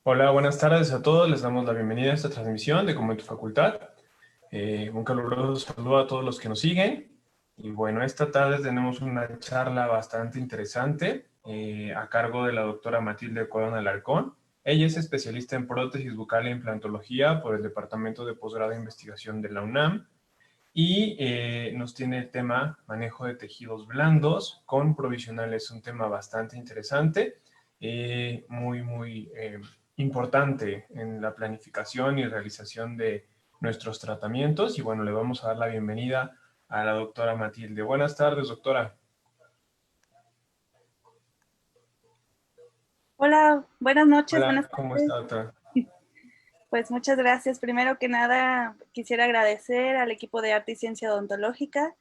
Hola, buenas tardes a todos. Les damos la bienvenida a esta transmisión de Como en tu Facultad. Un caluroso saludo a todos los que nos siguen. Y bueno, esta tarde tenemos una charla bastante interesante a cargo de la doctora Matilde Corona Alarcón. Ella es especialista en prótesis bucal e implantología por el Departamento de Posgrado de Investigación de la UNAM y nos tiene el tema manejo de tejidos blandos con provisionales, un tema bastante interesante, muy importante en la planificación y realización de nuestros tratamientos. Y bueno, le vamos a dar la bienvenida a la doctora Matilde. Buenas tardes, doctora. Hola, buenas noches, Hola, buenas ¿cómo tardes. está, doctora? Pues muchas gracias. Primero que nada, quisiera agradecer al equipo de Arte y Ciencia Odontológica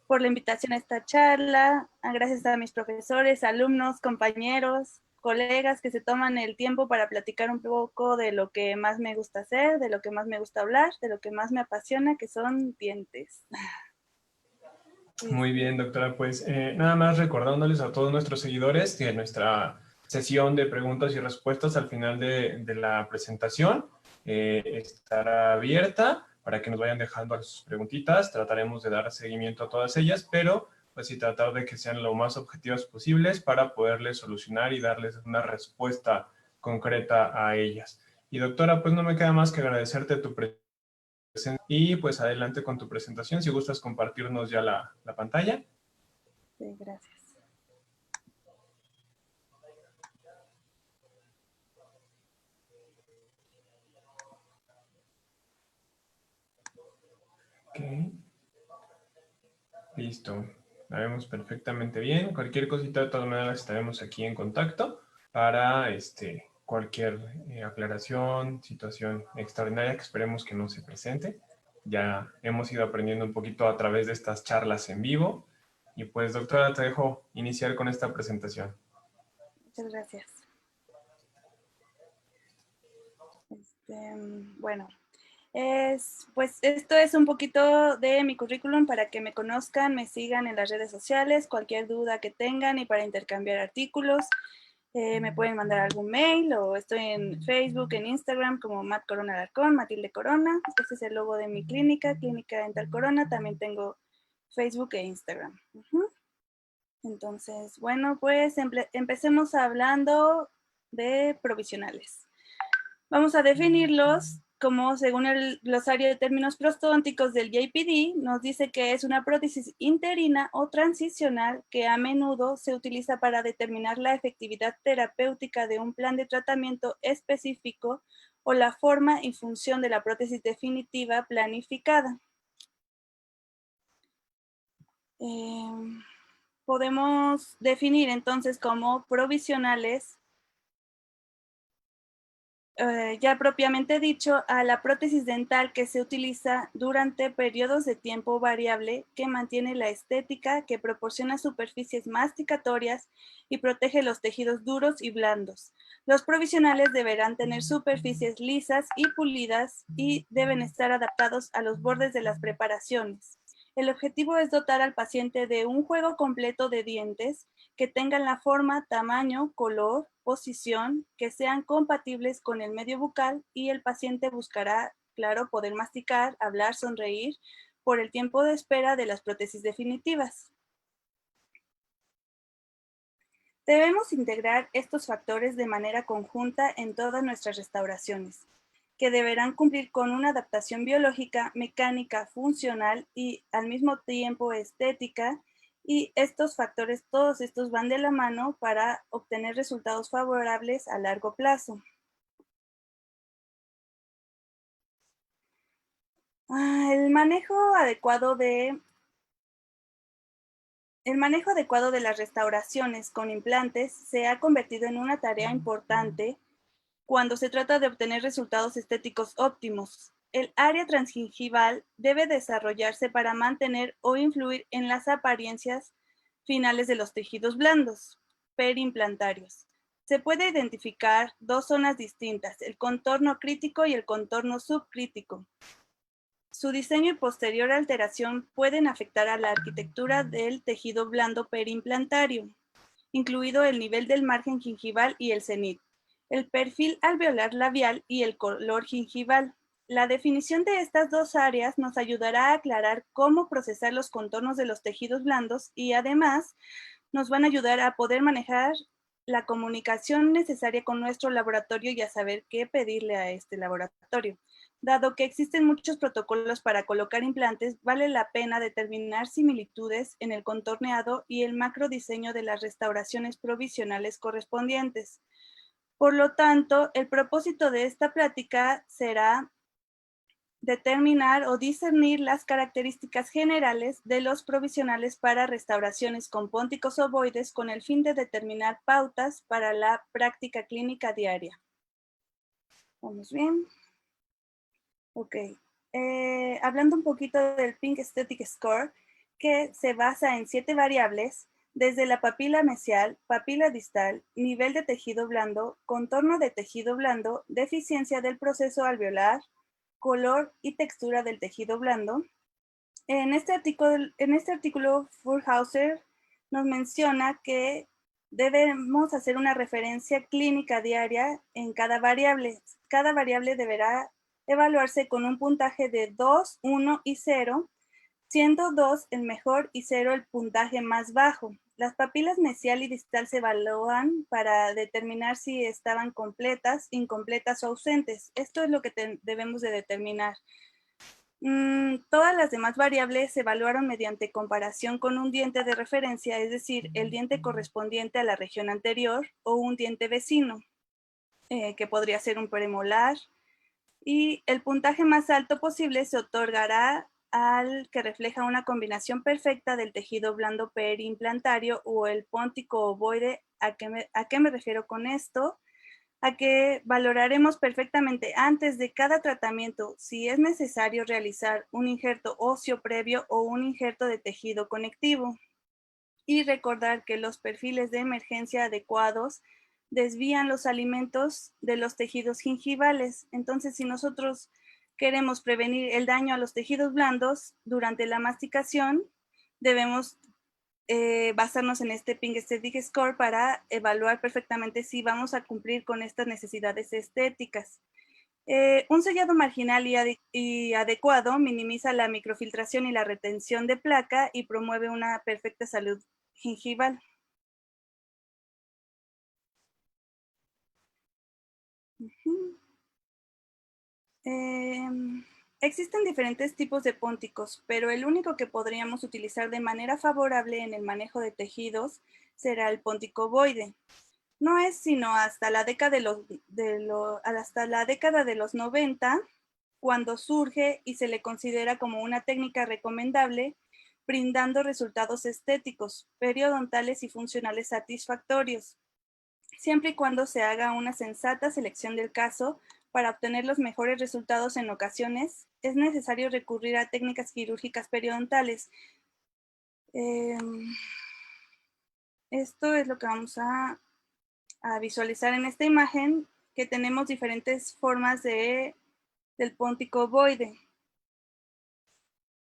por la invitación a esta charla. Gracias a mis profesores, alumnos, compañeros, colegas que se toman el tiempo para platicar un poco de lo que más me gusta hacer, de lo que más me gusta hablar, de lo que más me apasiona, que son dientes. Muy bien, doctora. Pues nada más recordándoles a todos nuestros seguidores que nuestra sesión de preguntas y respuestas al final de la presentación. Estará abierta para que nos vayan dejando sus preguntitas. Trataremos de dar seguimiento a todas ellas, pero pues sí tratar de que sean lo más objetivas posibles para poderles solucionar y darles una respuesta concreta a ellas. Y doctora, pues no me queda más que agradecerte tu presencia y pues adelante con tu presentación. Si gustas compartirnos ya la pantalla. Sí, gracias. Ok. Listo. La vemos perfectamente bien. Cualquier cosita, de todas maneras, estaremos aquí en contacto para cualquier aclaración, situación extraordinaria que esperemos que no se presente. Ya hemos ido aprendiendo un poquito a través de estas charlas en vivo. Y pues, doctora, te dejo iniciar con esta presentación. Muchas gracias. Bueno, pues esto es un poquito de mi currículum para que me conozcan, me sigan en las redes sociales, cualquier duda que tengan y para intercambiar artículos. Me pueden mandar algún mail o estoy en Facebook, en Instagram como Mat Corona Alarcón, Matilde Corona. Este es el logo de mi clínica, Clínica Dental Corona. También tengo Facebook e Instagram. Entonces, bueno, pues empecemos hablando de provisionales. Vamos a definirlos como según el glosario de términos prostodónticos del JPD, nos dice que es una prótesis interina o transicional que a menudo se utiliza para determinar la efectividad terapéutica de un plan de tratamiento específico o la forma y función de la prótesis definitiva planificada. Podemos definir entonces como provisionales ya propiamente dicho, a la prótesis dental que se utiliza durante periodos de tiempo variable que mantiene la estética, que proporciona superficies masticatorias y protege los tejidos duros y blandos. Los provisionales deberán tener superficies lisas y pulidas y deben estar adaptados a los bordes de las preparaciones. El objetivo es dotar al paciente de un juego completo de dientes que tengan la forma, tamaño, color, posición, que sean compatibles con el medio bucal y el paciente buscará, claro, poder masticar, hablar, sonreír por el tiempo de espera de las prótesis definitivas. Debemos integrar estos factores de manera conjunta en todas nuestras restauraciones, que deberán cumplir con una adaptación biológica, mecánica, funcional y al mismo tiempo estética, y estos factores, todos estos van de la mano para obtener resultados favorables a largo plazo. El manejo adecuado de las restauraciones con implantes se ha convertido en una tarea importante cuando se trata de obtener resultados estéticos óptimos. El área transgingival debe desarrollarse para mantener o influir en las apariencias finales de los tejidos blandos perimplantarios. Se puede identificar dos zonas distintas, el contorno crítico y el contorno subcrítico. Su diseño y posterior alteración pueden afectar a la arquitectura del tejido blando perimplantario, incluido el nivel del margen gingival y el cenit, el perfil alveolar labial y el color gingival. La definición de estas dos áreas nos ayudará a aclarar cómo procesar los contornos de los tejidos blandos y además nos van a ayudar a poder manejar la comunicación necesaria con nuestro laboratorio y a saber qué pedirle a este laboratorio. Dado que existen muchos protocolos para colocar implantes, vale la pena determinar similitudes en el contorneado y el macrodiseño de las restauraciones provisionales correspondientes. Por lo tanto, el propósito de esta plática será determinar o discernir las características generales de los provisionales para restauraciones con pónticos ovoides con el fin de determinar pautas para la práctica clínica diaria. ¿Vamos bien? Ok. Hablando un poquito del Pink Aesthetic Score, que se basa en 7 variables, desde la papila mesial, papila distal, nivel de tejido blando, contorno de tejido blando, deficiencia del proceso alveolar, color y textura del tejido blando. En este artículo, Furhauser nos menciona que Debemos hacer una referencia clínica diaria en cada variable. Cada variable deberá evaluarse con un puntaje de 2, 1 y 0, siendo 2 el mejor y 0 el puntaje más bajo. Las papilas mesial y distal se evalúan para determinar si estaban completas, incompletas o ausentes. Esto es lo que debemos de determinar. Todas las demás variables se evaluaron mediante comparación con un diente de referencia, es decir, el diente correspondiente a la región anterior o un diente vecino, que podría ser un premolar. Y el puntaje más alto posible se otorgará al que refleja una combinación perfecta del tejido blando periimplantario o el póntico ovoide. ¿A qué me refiero con esto? A que valoraremos perfectamente antes de cada tratamiento si es necesario realizar un injerto óseo previo o un injerto de tejido conectivo. Y recordar que los perfiles de emergencia adecuados desvían los alimentos de los tejidos gingivales. Entonces, si nosotros queremos prevenir el daño a los tejidos blandos durante la masticación, debemos basarnos en este Pink Aesthetic Score para evaluar perfectamente si vamos a cumplir con estas necesidades estéticas. Un sellado marginal y adecuado minimiza la microfiltración y la retención de placa y promueve una perfecta salud gingival. Existen diferentes tipos de pónticos, pero el único que podríamos utilizar de manera favorable en el manejo de tejidos será el póntico ovoide. No es sino hasta la década de los 90 cuando surge y se le considera como una técnica recomendable, brindando resultados estéticos, periodontales y funcionales satisfactorios, siempre y cuando se haga una sensata selección del caso. Para obtener los mejores resultados en ocasiones, es necesario recurrir a técnicas quirúrgicas periodontales. Esto es lo que vamos a visualizar en esta imagen, que tenemos diferentes formas del póntico ovoide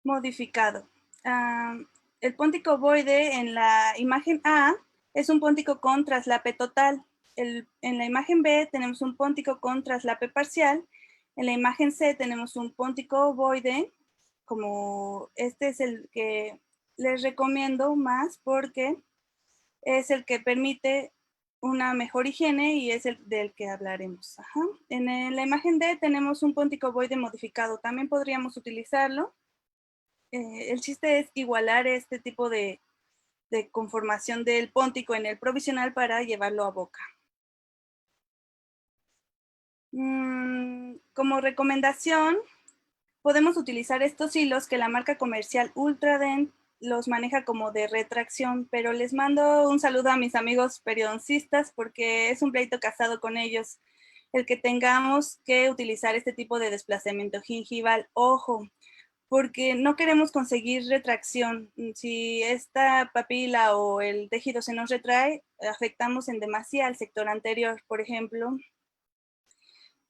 modificado. El póntico ovoide en la imagen A es un póntico con traslape total. En la imagen B tenemos un póntico con traslape parcial. En la imagen C tenemos un póntico ovoide, como este es el que les recomiendo más porque es el que permite una mejor higiene y es el del que hablaremos. Ajá. En la imagen D tenemos un póntico ovoide modificado. También podríamos utilizarlo. El chiste es igualar este tipo de conformación del póntico en el provisional para llevarlo a boca. Como recomendación, podemos utilizar estos hilos que la marca comercial Ultradent los maneja como de retracción, pero les mando un saludo a mis amigos periodoncistas porque es un pleito casado con ellos el que tengamos que utilizar este tipo de desplazamiento gingival. Ojo, porque no queremos conseguir retracción. Si esta papila o el tejido se nos retrae, afectamos en demasía al sector anterior, por ejemplo.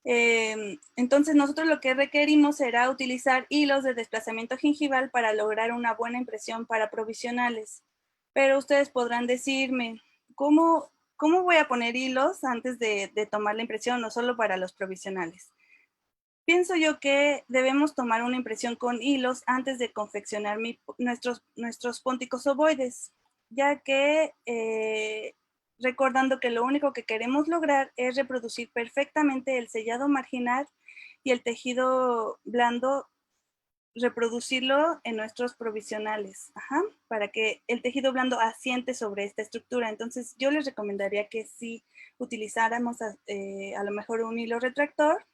Entonces nosotros lo que requerimos será utilizar hilos de desplazamiento gingival para lograr una buena impresión para provisionales. Pero ustedes podrán decirme, ¿cómo voy a poner hilos antes de tomar la impresión, no solo para los provisionales? Pienso yo que debemos tomar una impresión con hilos antes de confeccionar nuestros pónticos ovoides, ya que recordando que lo único que queremos lograr es reproducir perfectamente el sellado marginal y el tejido blando, reproducirlo en nuestros provisionales, para que el tejido blando asiente sobre esta estructura. Entonces yo les recomendaría que si utilizáramos a lo mejor un hilo retractor.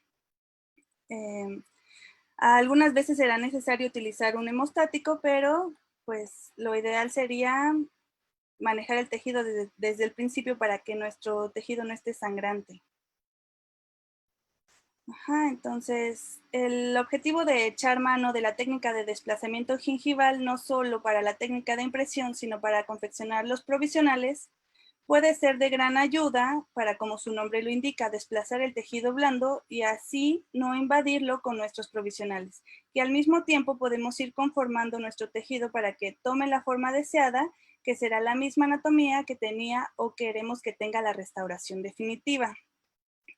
Algunas veces será necesario utilizar un hemostático, pero pues lo ideal sería manejar el tejido desde el principio para que nuestro tejido no esté sangrante. Entonces, el objetivo de echar mano de la técnica de desplazamiento gingival, no solo para la técnica de impresión, sino para confeccionar los provisionales, puede ser de gran ayuda para, como su nombre lo indica, desplazar el tejido blando y así no invadirlo con nuestros provisionales. Y al mismo tiempo podemos ir conformando nuestro tejido para que tome la forma deseada que será la misma anatomía que tenía o queremos que tenga la restauración definitiva.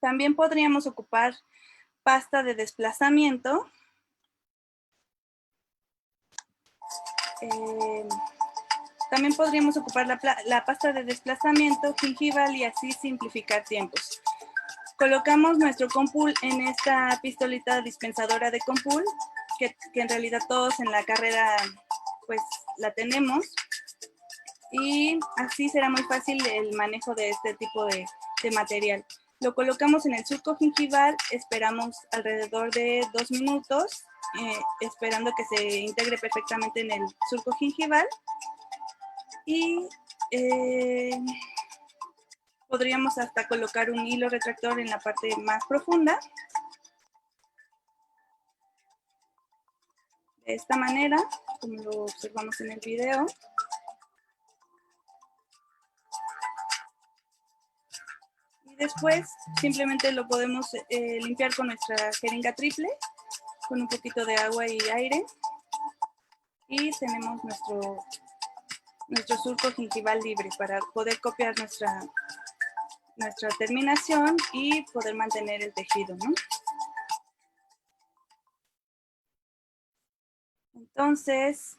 También podríamos ocupar pasta de desplazamiento. También podríamos ocupar la pasta de desplazamiento gingival y así simplificar tiempos. Colocamos nuestro Compul en esta pistolita dispensadora de Compul, que en realidad todos en la carrera pues la tenemos. Y así será muy fácil el manejo de este tipo de material. Lo colocamos en el surco gingival, esperamos alrededor de 2 minutos, esperando que se integre perfectamente en el surco gingival. Y podríamos hasta colocar un hilo retractor en la parte más profunda. De esta manera, como lo observamos en el video. Y después simplemente lo podemos limpiar con nuestra jeringa triple, con un poquito de agua y aire. Y tenemos nuestro surco gingival libre para poder copiar nuestra terminación y poder mantener el tejido, ¿no? Entonces,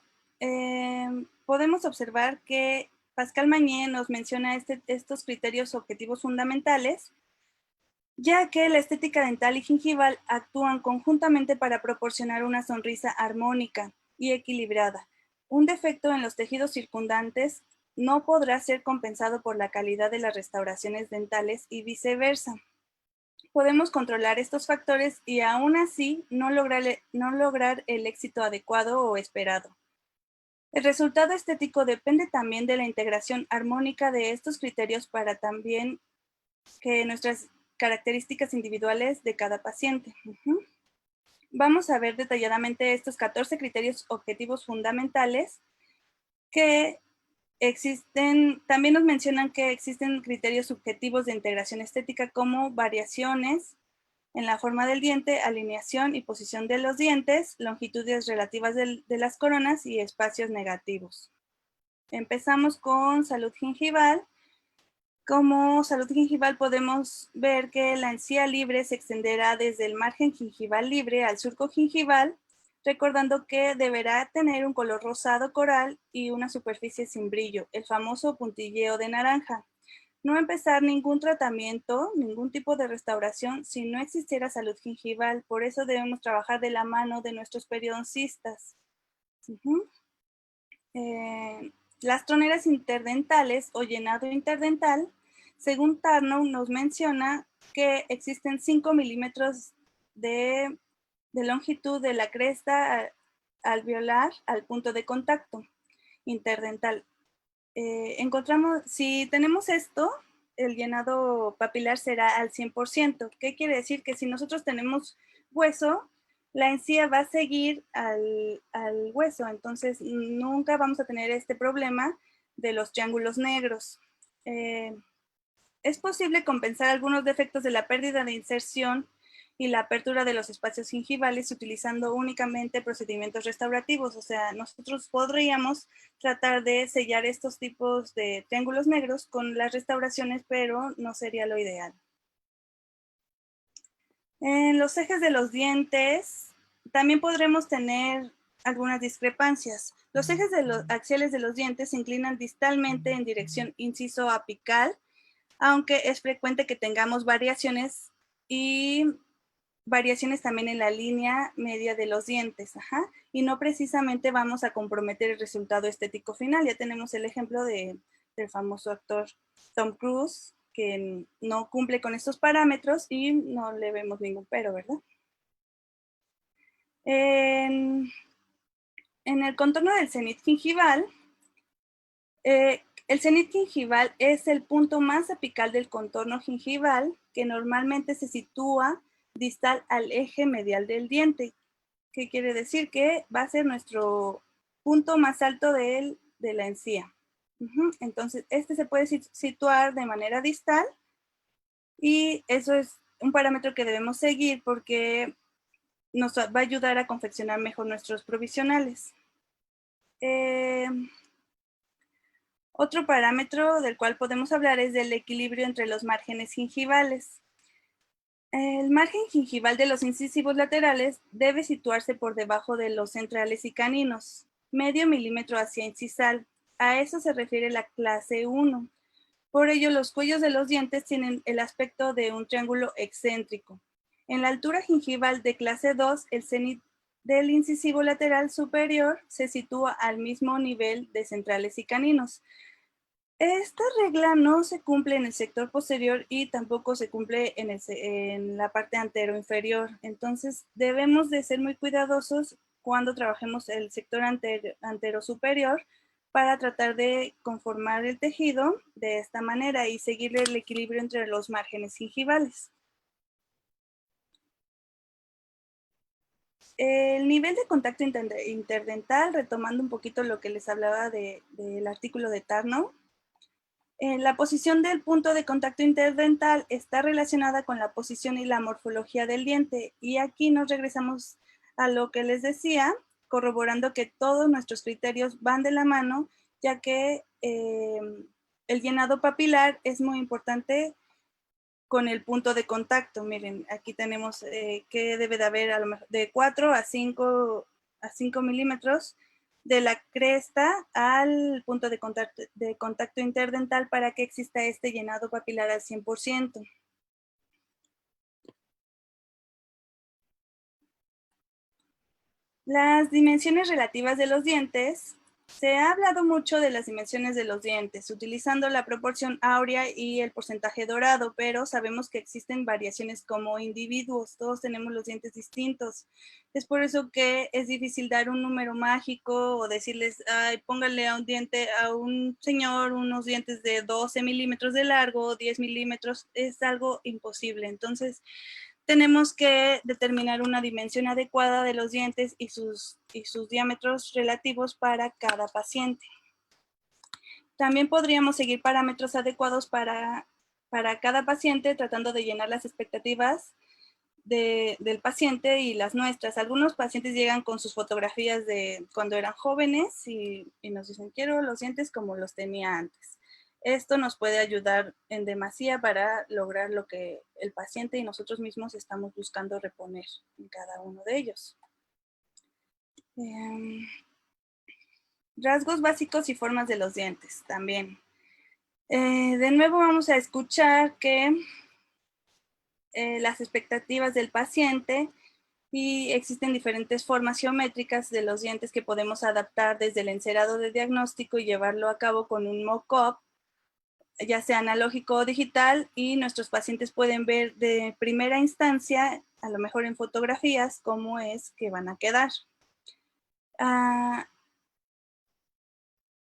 podemos observar que Pascal Magnier nos menciona estos criterios objetivos fundamentales, ya que la estética dental y gingival actúan conjuntamente para proporcionar una sonrisa armónica y equilibrada. Un defecto en los tejidos circundantes no podrá ser compensado por la calidad de las restauraciones dentales y viceversa. Podemos controlar estos factores y aún así no lograr el éxito adecuado o esperado. El resultado estético depende también de la integración armónica de estos criterios para también que nuestras características individuales de cada paciente. Vamos a ver detalladamente estos 14 criterios objetivos fundamentales que existen. También nos mencionan que existen criterios subjetivos de integración estética como variaciones en la forma del diente, alineación y posición de los dientes, longitudes relativas de las coronas y espacios negativos. Empezamos con salud gingival. Como salud gingival podemos ver que la encía libre se extenderá desde el margen gingival libre al surco gingival, recordando que deberá tener un color rosado coral y una superficie sin brillo, el famoso puntilleo de naranja. No empezar ningún tratamiento, ningún tipo de restauración si no existiera salud gingival. Por eso debemos trabajar de la mano de nuestros periodoncistas. Las troneras interdentales o llenado interdental, según Tarnow nos menciona que existen 5 milímetros de longitud de la cresta alveolar al punto de contacto interdental. Si tenemos esto, el llenado papilar será al 100%. ¿Qué quiere decir? Que si nosotros tenemos hueso, la encía va a seguir al hueso, entonces nunca vamos a tener este problema de los triángulos negros. Es posible compensar algunos defectos de la pérdida de inserción y la apertura de los espacios gingivales utilizando únicamente procedimientos restaurativos. O sea, nosotros podríamos tratar de sellar estos tipos de triángulos negros con las restauraciones, pero no sería lo ideal. En los ejes de los dientes también podremos tener algunas discrepancias. Los ejes axiales de los dientes se inclinan distalmente en dirección inciso apical, aunque es frecuente que tengamos variaciones y variaciones también en la línea media de los dientes, y no precisamente vamos a comprometer el resultado estético final. Ya tenemos el ejemplo del famoso actor Tom Cruise, que no cumple con estos parámetros y no le vemos ningún pero, ¿verdad? En el contorno del cenit gingival, el cenit gingival es el punto más apical del contorno gingival que normalmente se sitúa distal al eje medial del diente. ¿Qué quiere decir? Que va a ser nuestro punto más alto de la encía. Entonces, este se puede situar de manera distal y eso es un parámetro que debemos seguir porque nos va a ayudar a confeccionar mejor nuestros provisionales. Otro parámetro del cual podemos hablar es del equilibrio entre los márgenes gingivales. El margen gingival de los incisivos laterales debe situarse por debajo de los centrales y caninos, medio milímetro hacia incisal. A eso se refiere la clase 1. Por ello, los cuellos de los dientes tienen el aspecto de un triángulo excéntrico. En la altura gingival de clase 2, el cenit del incisivo lateral superior se sitúa al mismo nivel de centrales y caninos. Esta regla no se cumple en el sector posterior y tampoco se cumple en la parte antero-inferior. Entonces, debemos de ser muy cuidadosos cuando trabajemos el sector antero-superior para tratar de conformar el tejido de esta manera y seguir el equilibrio entre los márgenes gingivales. El nivel de contacto interdental, retomando un poquito lo que les hablaba del artículo de Tarnow, la posición del punto de contacto interdental está relacionada con la posición y la morfología del diente. Y aquí nos regresamos a lo que les decía, corroborando que todos nuestros criterios van de la mano, ya que el llenado papilar es muy importante con el punto de contacto. Miren, aquí tenemos que debe de haber a lo mejor de 4 a 5 milímetros de la cresta al punto de contacto interdental para que exista este llenado papilar al 100%. Las dimensiones relativas de los dientes. Se ha hablado mucho de las dimensiones de los dientes, utilizando la proporción áurea y el porcentaje dorado, pero sabemos que existen variaciones como individuos, todos tenemos los dientes distintos. Es por eso que es difícil dar un número mágico o decirles, ay, póngale a un diente, a un señor, unos dientes de 12 milímetros de largo, 10 milímetros, es algo imposible. Entonces, tenemos que determinar una dimensión adecuada de los dientes y sus diámetros relativos para cada paciente. También podríamos seguir parámetros adecuados para cada paciente, tratando de llenar las expectativas del paciente y las nuestras. Algunos pacientes llegan con sus fotografías de cuando eran jóvenes y nos dicen, quiero los dientes como los tenía antes. Esto nos puede ayudar en demasía para lograr lo que el paciente y nosotros mismos estamos buscando reponer en cada uno de ellos. Rasgos básicos y formas de los dientes también. De nuevo vamos a escuchar que las expectativas del paciente y existen diferentes formas geométricas de los dientes que podemos adaptar desde el encerado de diagnóstico y llevarlo a cabo con un mock-up, ya sea analógico o digital, y nuestros pacientes pueden ver de primera instancia, a lo mejor en fotografías, cómo es que van a quedar.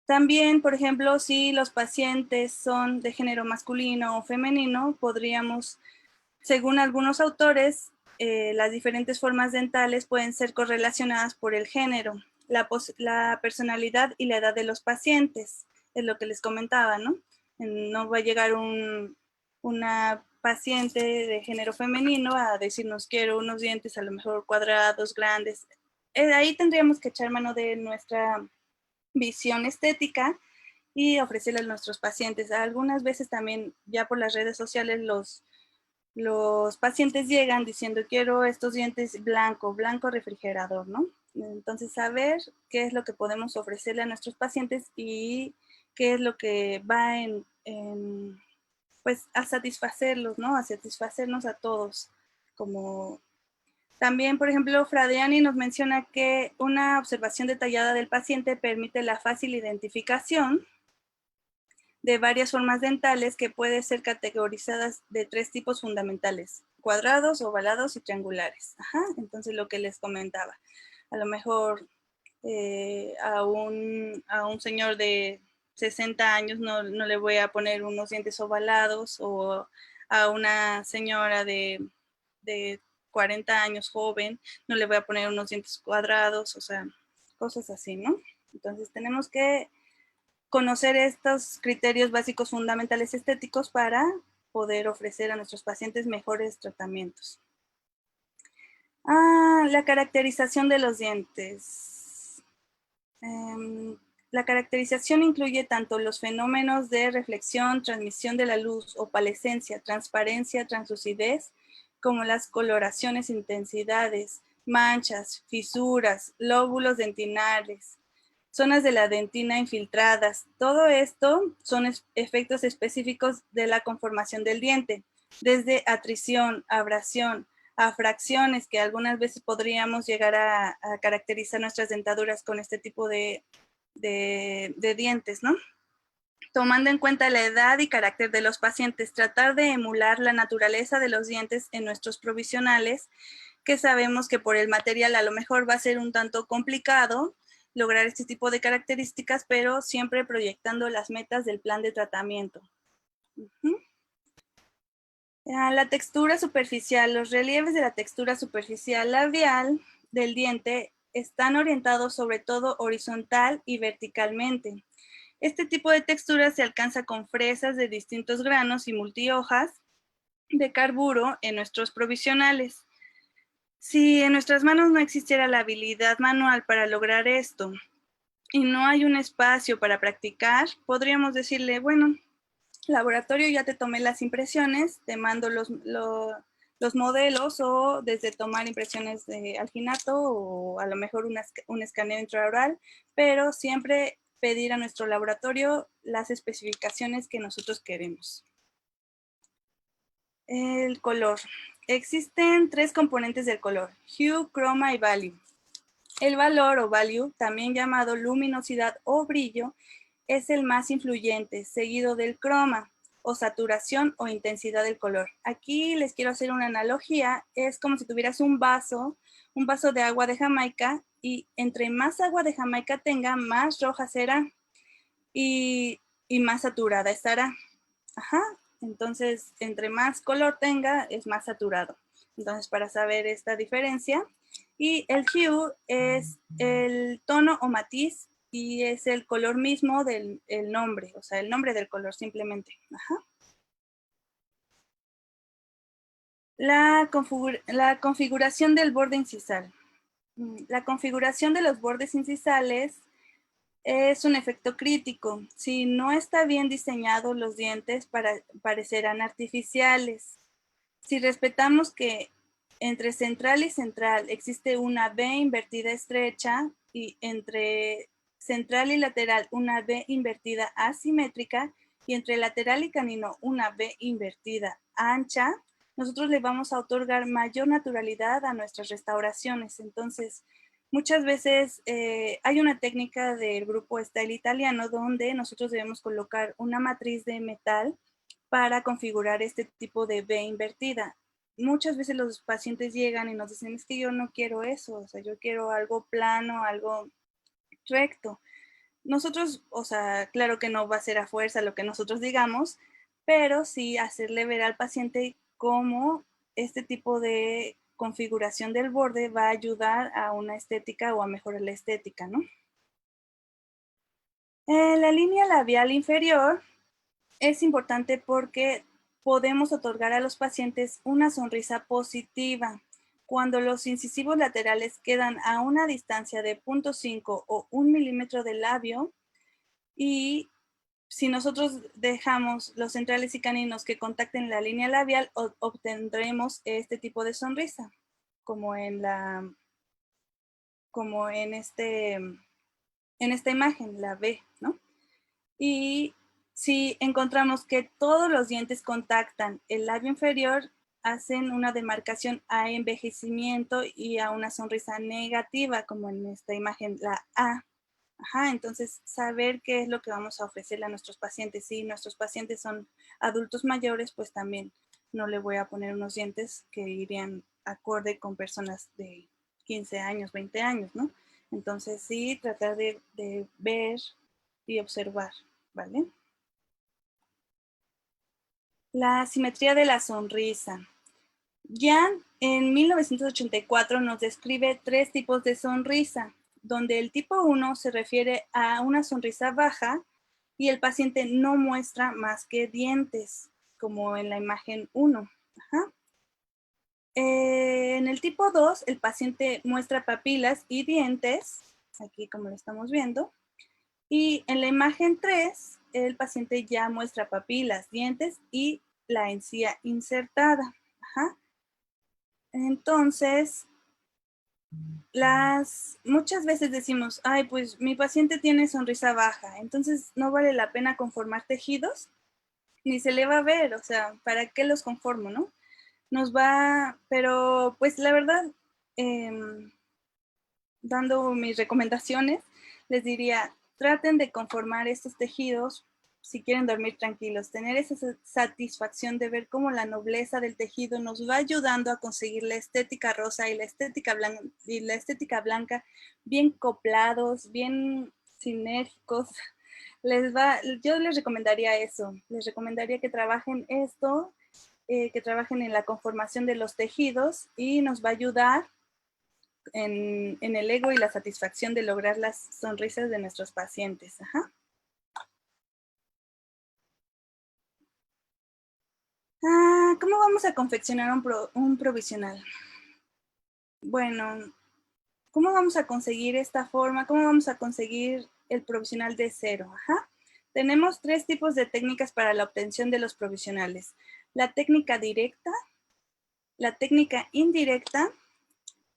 También, por ejemplo, si los pacientes son de género masculino o femenino, podríamos, según algunos autores, las diferentes formas dentales pueden ser correlacionadas por el género, la personalidad y la edad de los pacientes, es lo que les comentaba, ¿no? No va a llegar una paciente de género femenino a decirnos quiero unos dientes a lo mejor cuadrados, grandes. Ahí tendríamos que echar mano de nuestra visión estética y ofrecerle a nuestros pacientes. Algunas veces también ya por las redes sociales los pacientes llegan diciendo quiero estos dientes blanco refrigerador, ¿no? Entonces saber qué es lo que podemos ofrecerle a nuestros pacientes y qué es lo que va pues a satisfacerlos, ¿no? A satisfacernos a todos. Como también, por ejemplo, Fradiani nos menciona que una observación detallada del paciente permite la fácil identificación de varias formas dentales que pueden ser categorizadas de 3 tipos fundamentales: cuadrados, ovalados y triangulares. Ajá, entonces lo que les comentaba, a lo mejor a un señor de 60 años no le voy a poner unos dientes ovalados, o a una señora de 40 años joven no le voy a poner unos dientes cuadrados, o sea, cosas así, ¿no? Entonces tenemos que conocer estos criterios básicos fundamentales estéticos para poder ofrecer a nuestros pacientes mejores tratamientos. La caracterización de los dientes. La caracterización incluye tanto los fenómenos de reflexión, transmisión de la luz, opalescencia, transparencia, translucidez, como las coloraciones, intensidades, manchas, fisuras, lóbulos dentinales, zonas de la dentina infiltradas. Todo esto son efectos específicos de la conformación del diente, desde atrición, abrasión, a fracciones que algunas veces podríamos llegar a caracterizar nuestras dentaduras con este tipo de dientes, ¿no? Tomando en cuenta la edad y carácter de los pacientes, tratar de emular la naturaleza de los dientes en nuestros provisionales, que sabemos que por el material a lo mejor va a ser un tanto complicado lograr este tipo de características, pero siempre proyectando las metas del plan de tratamiento. La textura superficial, los relieves de la textura superficial labial del diente están orientados sobre todo horizontal y verticalmente. Este tipo de textura se alcanza con fresas de distintos granos y multihojas de carburo en nuestros provisionales. Si en nuestras manos no existiera la habilidad manual para lograr esto y no hay un espacio para practicar, podríamos decirle, bueno, laboratorio, ya te tomé las impresiones, te mando los modelos o desde tomar impresiones de alginato o a lo mejor un escaneo intraoral, pero siempre pedir a nuestro laboratorio las especificaciones que nosotros queremos. El color. Existen 3 componentes del color: hue, croma y value. El valor o value, también llamado luminosidad o brillo, es el más influyente, seguido del croma o saturación o intensidad del color. Aquí les quiero hacer una analogía. Es como si tuvieras un vaso de agua de Jamaica, y entre más agua de Jamaica tenga, más roja será y más saturada estará. Ajá. Entonces, entre más color tenga, es más saturado. Entonces, para saber esta diferencia, y el hue es el tono o matiz y es el color mismo del nombre, o sea, el nombre del color simplemente. Ajá. La configuración del borde incisal. La configuración de los bordes incisales es un efecto crítico. Si no está bien diseñado, los dientes parecerán artificiales. Si respetamos que entre central y central existe una V invertida estrecha y entre central y lateral una V invertida asimétrica y entre lateral y canino una V invertida ancha, nosotros le vamos a otorgar mayor naturalidad a nuestras restauraciones. Entonces, muchas veces hay una técnica del grupo Style Italiano donde nosotros debemos colocar una matriz de metal para configurar este tipo de V invertida. Muchas veces los pacientes llegan y nos dicen, es que yo no quiero eso, o sea, yo quiero algo plano, algo recto. Nosotros, o sea, claro que no va a ser a fuerza lo que nosotros digamos, pero sí hacerle ver al paciente cómo este tipo de configuración del borde va a ayudar a una estética o a mejorar la estética, ¿no? La línea labial inferior es importante porque podemos otorgar a los pacientes una sonrisa positiva. Cuando los incisivos laterales quedan a una distancia de 0.5 o 1 milímetro del labio, y si nosotros dejamos los centrales y caninos que contacten la línea labial, obtendremos este tipo de sonrisa, como en esta imagen, la B, ¿no? Y si encontramos que todos los dientes contactan el labio inferior, hacen una demarcación a envejecimiento y a una sonrisa negativa, como en esta imagen, la A. Ajá, entonces saber qué es lo que vamos a ofrecerle a nuestros pacientes. Si nuestros pacientes son adultos mayores, pues también no le voy a poner unos dientes que irían acorde con personas de 15 años, 20 años, ¿no? Entonces sí, tratar de ver y observar, ¿vale? La simetría de la sonrisa. Jan en 1984 nos describe 3 tipos de sonrisa, donde el tipo 1 se refiere a una sonrisa baja y el paciente no muestra más que dientes, como en la imagen 1. Ajá. En el tipo 2, el paciente muestra papilas y dientes, aquí como lo estamos viendo, Y en la imagen 3, el paciente ya muestra papilas, dientes y la encía insertada. Ajá. Entonces, muchas veces decimos, ay, pues mi paciente tiene sonrisa baja, entonces no vale la pena conformar tejidos, ni se le va a ver, o sea, ¿para qué los conformo, no? Pero pues la verdad, dando mis recomendaciones, les diría, traten de conformar estos tejidos si quieren dormir tranquilos, tener esa satisfacción de ver cómo la nobleza del tejido nos va ayudando a conseguir la estética rosa y la estética blanca bien coplados, bien sinérgicos. Yo les recomendaría eso, les recomendaría que trabajen esto, que trabajen en la conformación de los tejidos y nos va a ayudar en el ego y la satisfacción de lograr las sonrisas de nuestros pacientes. Ajá. ¿Cómo vamos a confeccionar un provisional? Bueno, ¿cómo vamos a conseguir esta forma? ¿Cómo vamos a conseguir el provisional de cero? Ajá. Tenemos 3 tipos de técnicas para la obtención de los provisionales. La técnica directa, la técnica indirecta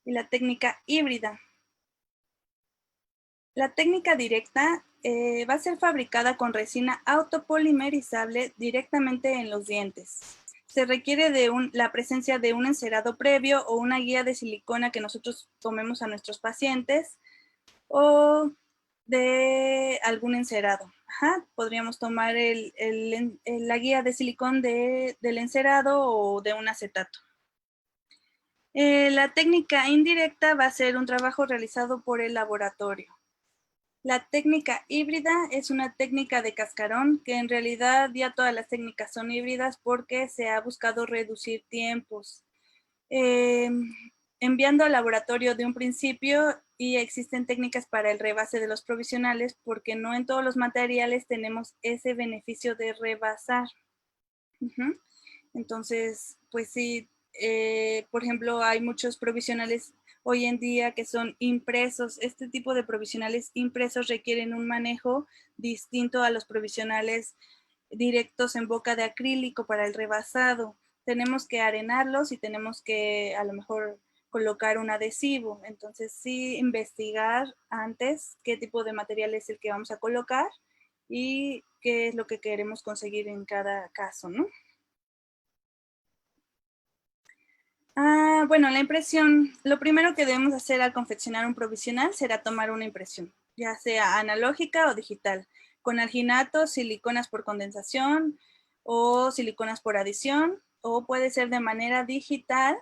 y la técnica híbrida. La técnica directa va a ser fabricada con resina autopolimerizable directamente en los dientes. Se requiere de la presencia de un encerado previo o una guía de silicona que nosotros tomemos a nuestros pacientes o de algún encerado. Ajá, podríamos tomar la guía de silicón del encerado o de un acetato. La técnica indirecta va a ser un trabajo realizado por el laboratorio. La técnica híbrida es una técnica de cascarón, que en realidad ya todas las técnicas son híbridas porque se ha buscado reducir tiempos. Enviando al laboratorio de un principio y existen técnicas para el rebase de los provisionales porque no en todos los materiales tenemos ese beneficio de rebasar. Entonces, pues sí, por ejemplo, hay muchos provisionales hoy en día que son impresos. Este tipo de provisionales impresos requieren un manejo distinto a los provisionales directos en boca de acrílico para el rebasado. Tenemos que arenarlos y tenemos que a lo mejor colocar un adhesivo. Entonces sí, investigar antes qué tipo de material es el que vamos a colocar y qué es lo que queremos conseguir en cada caso, ¿no? Bueno, la impresión, lo primero que debemos hacer al confeccionar un provisional será tomar una impresión, ya sea analógica o digital, con alginato, siliconas por condensación o siliconas por adición, o puede ser de manera digital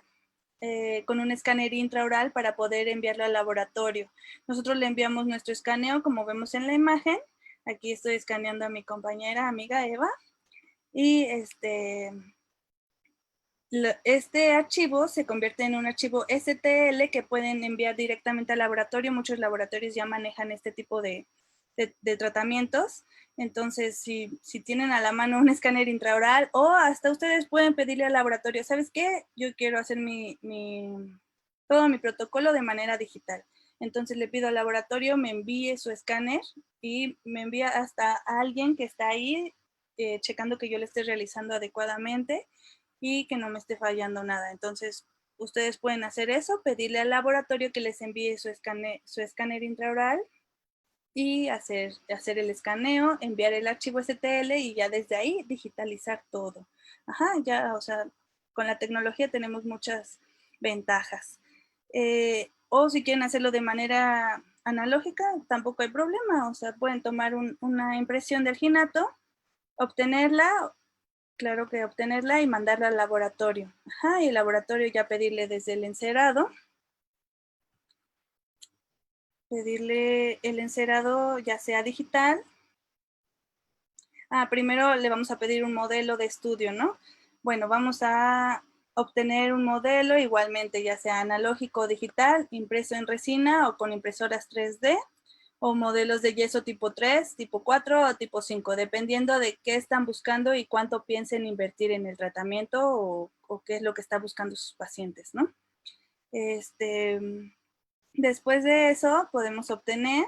con un escáner intraoral para poder enviarlo al laboratorio. Nosotros le enviamos nuestro escaneo, como vemos en la imagen. Aquí estoy escaneando a mi compañera, amiga Eva, y este archivo se convierte en un archivo STL que pueden enviar directamente al laboratorio. Muchos laboratorios ya manejan este tipo de tratamientos. Entonces, si tienen a la mano un escáner intraoral o hasta ustedes pueden pedirle al laboratorio, ¿sabes qué? Yo quiero hacer todo mi protocolo de manera digital. Entonces le pido al laboratorio, me envíe su escáner y me envía hasta a alguien que está ahí checando que yo le esté realizando adecuadamente y que no me esté fallando nada. Entonces, ustedes pueden hacer eso, pedirle al laboratorio que les envíe su escáner intraoral y hacer el escaneo, enviar el archivo STL y ya desde ahí digitalizar todo. Ajá, ya, o sea, con la tecnología tenemos muchas ventajas. O si quieren hacerlo de manera analógica, tampoco hay problema. O sea, pueden tomar una impresión del ginato, obtenerla, claro que obtenerla y mandarla al laboratorio. Ajá, y el laboratorio ya pedirle desde el encerado, pedirle el encerado ya sea digital. Primero le vamos a pedir un modelo de estudio, ¿no? Bueno, vamos a obtener un modelo igualmente, ya sea analógico o digital, impreso en resina o con impresoras 3D, o modelos de yeso tipo 3, tipo 4 o tipo 5, dependiendo de qué están buscando y cuánto piensen invertir en el tratamiento o qué es lo que están buscando sus pacientes, ¿no? Después de eso podemos obtener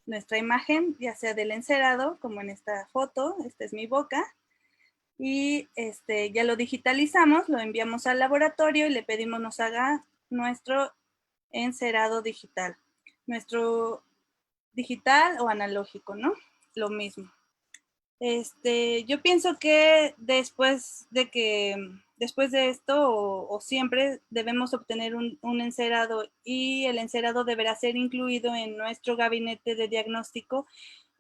nuestra imagen, ya sea del encerado, como en esta foto, esta es mi boca, y ya lo digitalizamos, lo enviamos al laboratorio y le pedimos nos haga nuestro encerado digital. Nuestro digital o analógico, ¿no? Lo mismo. Yo pienso que después de esto o siempre debemos obtener un encerado y el encerado deberá ser incluido en nuestro gabinete de diagnóstico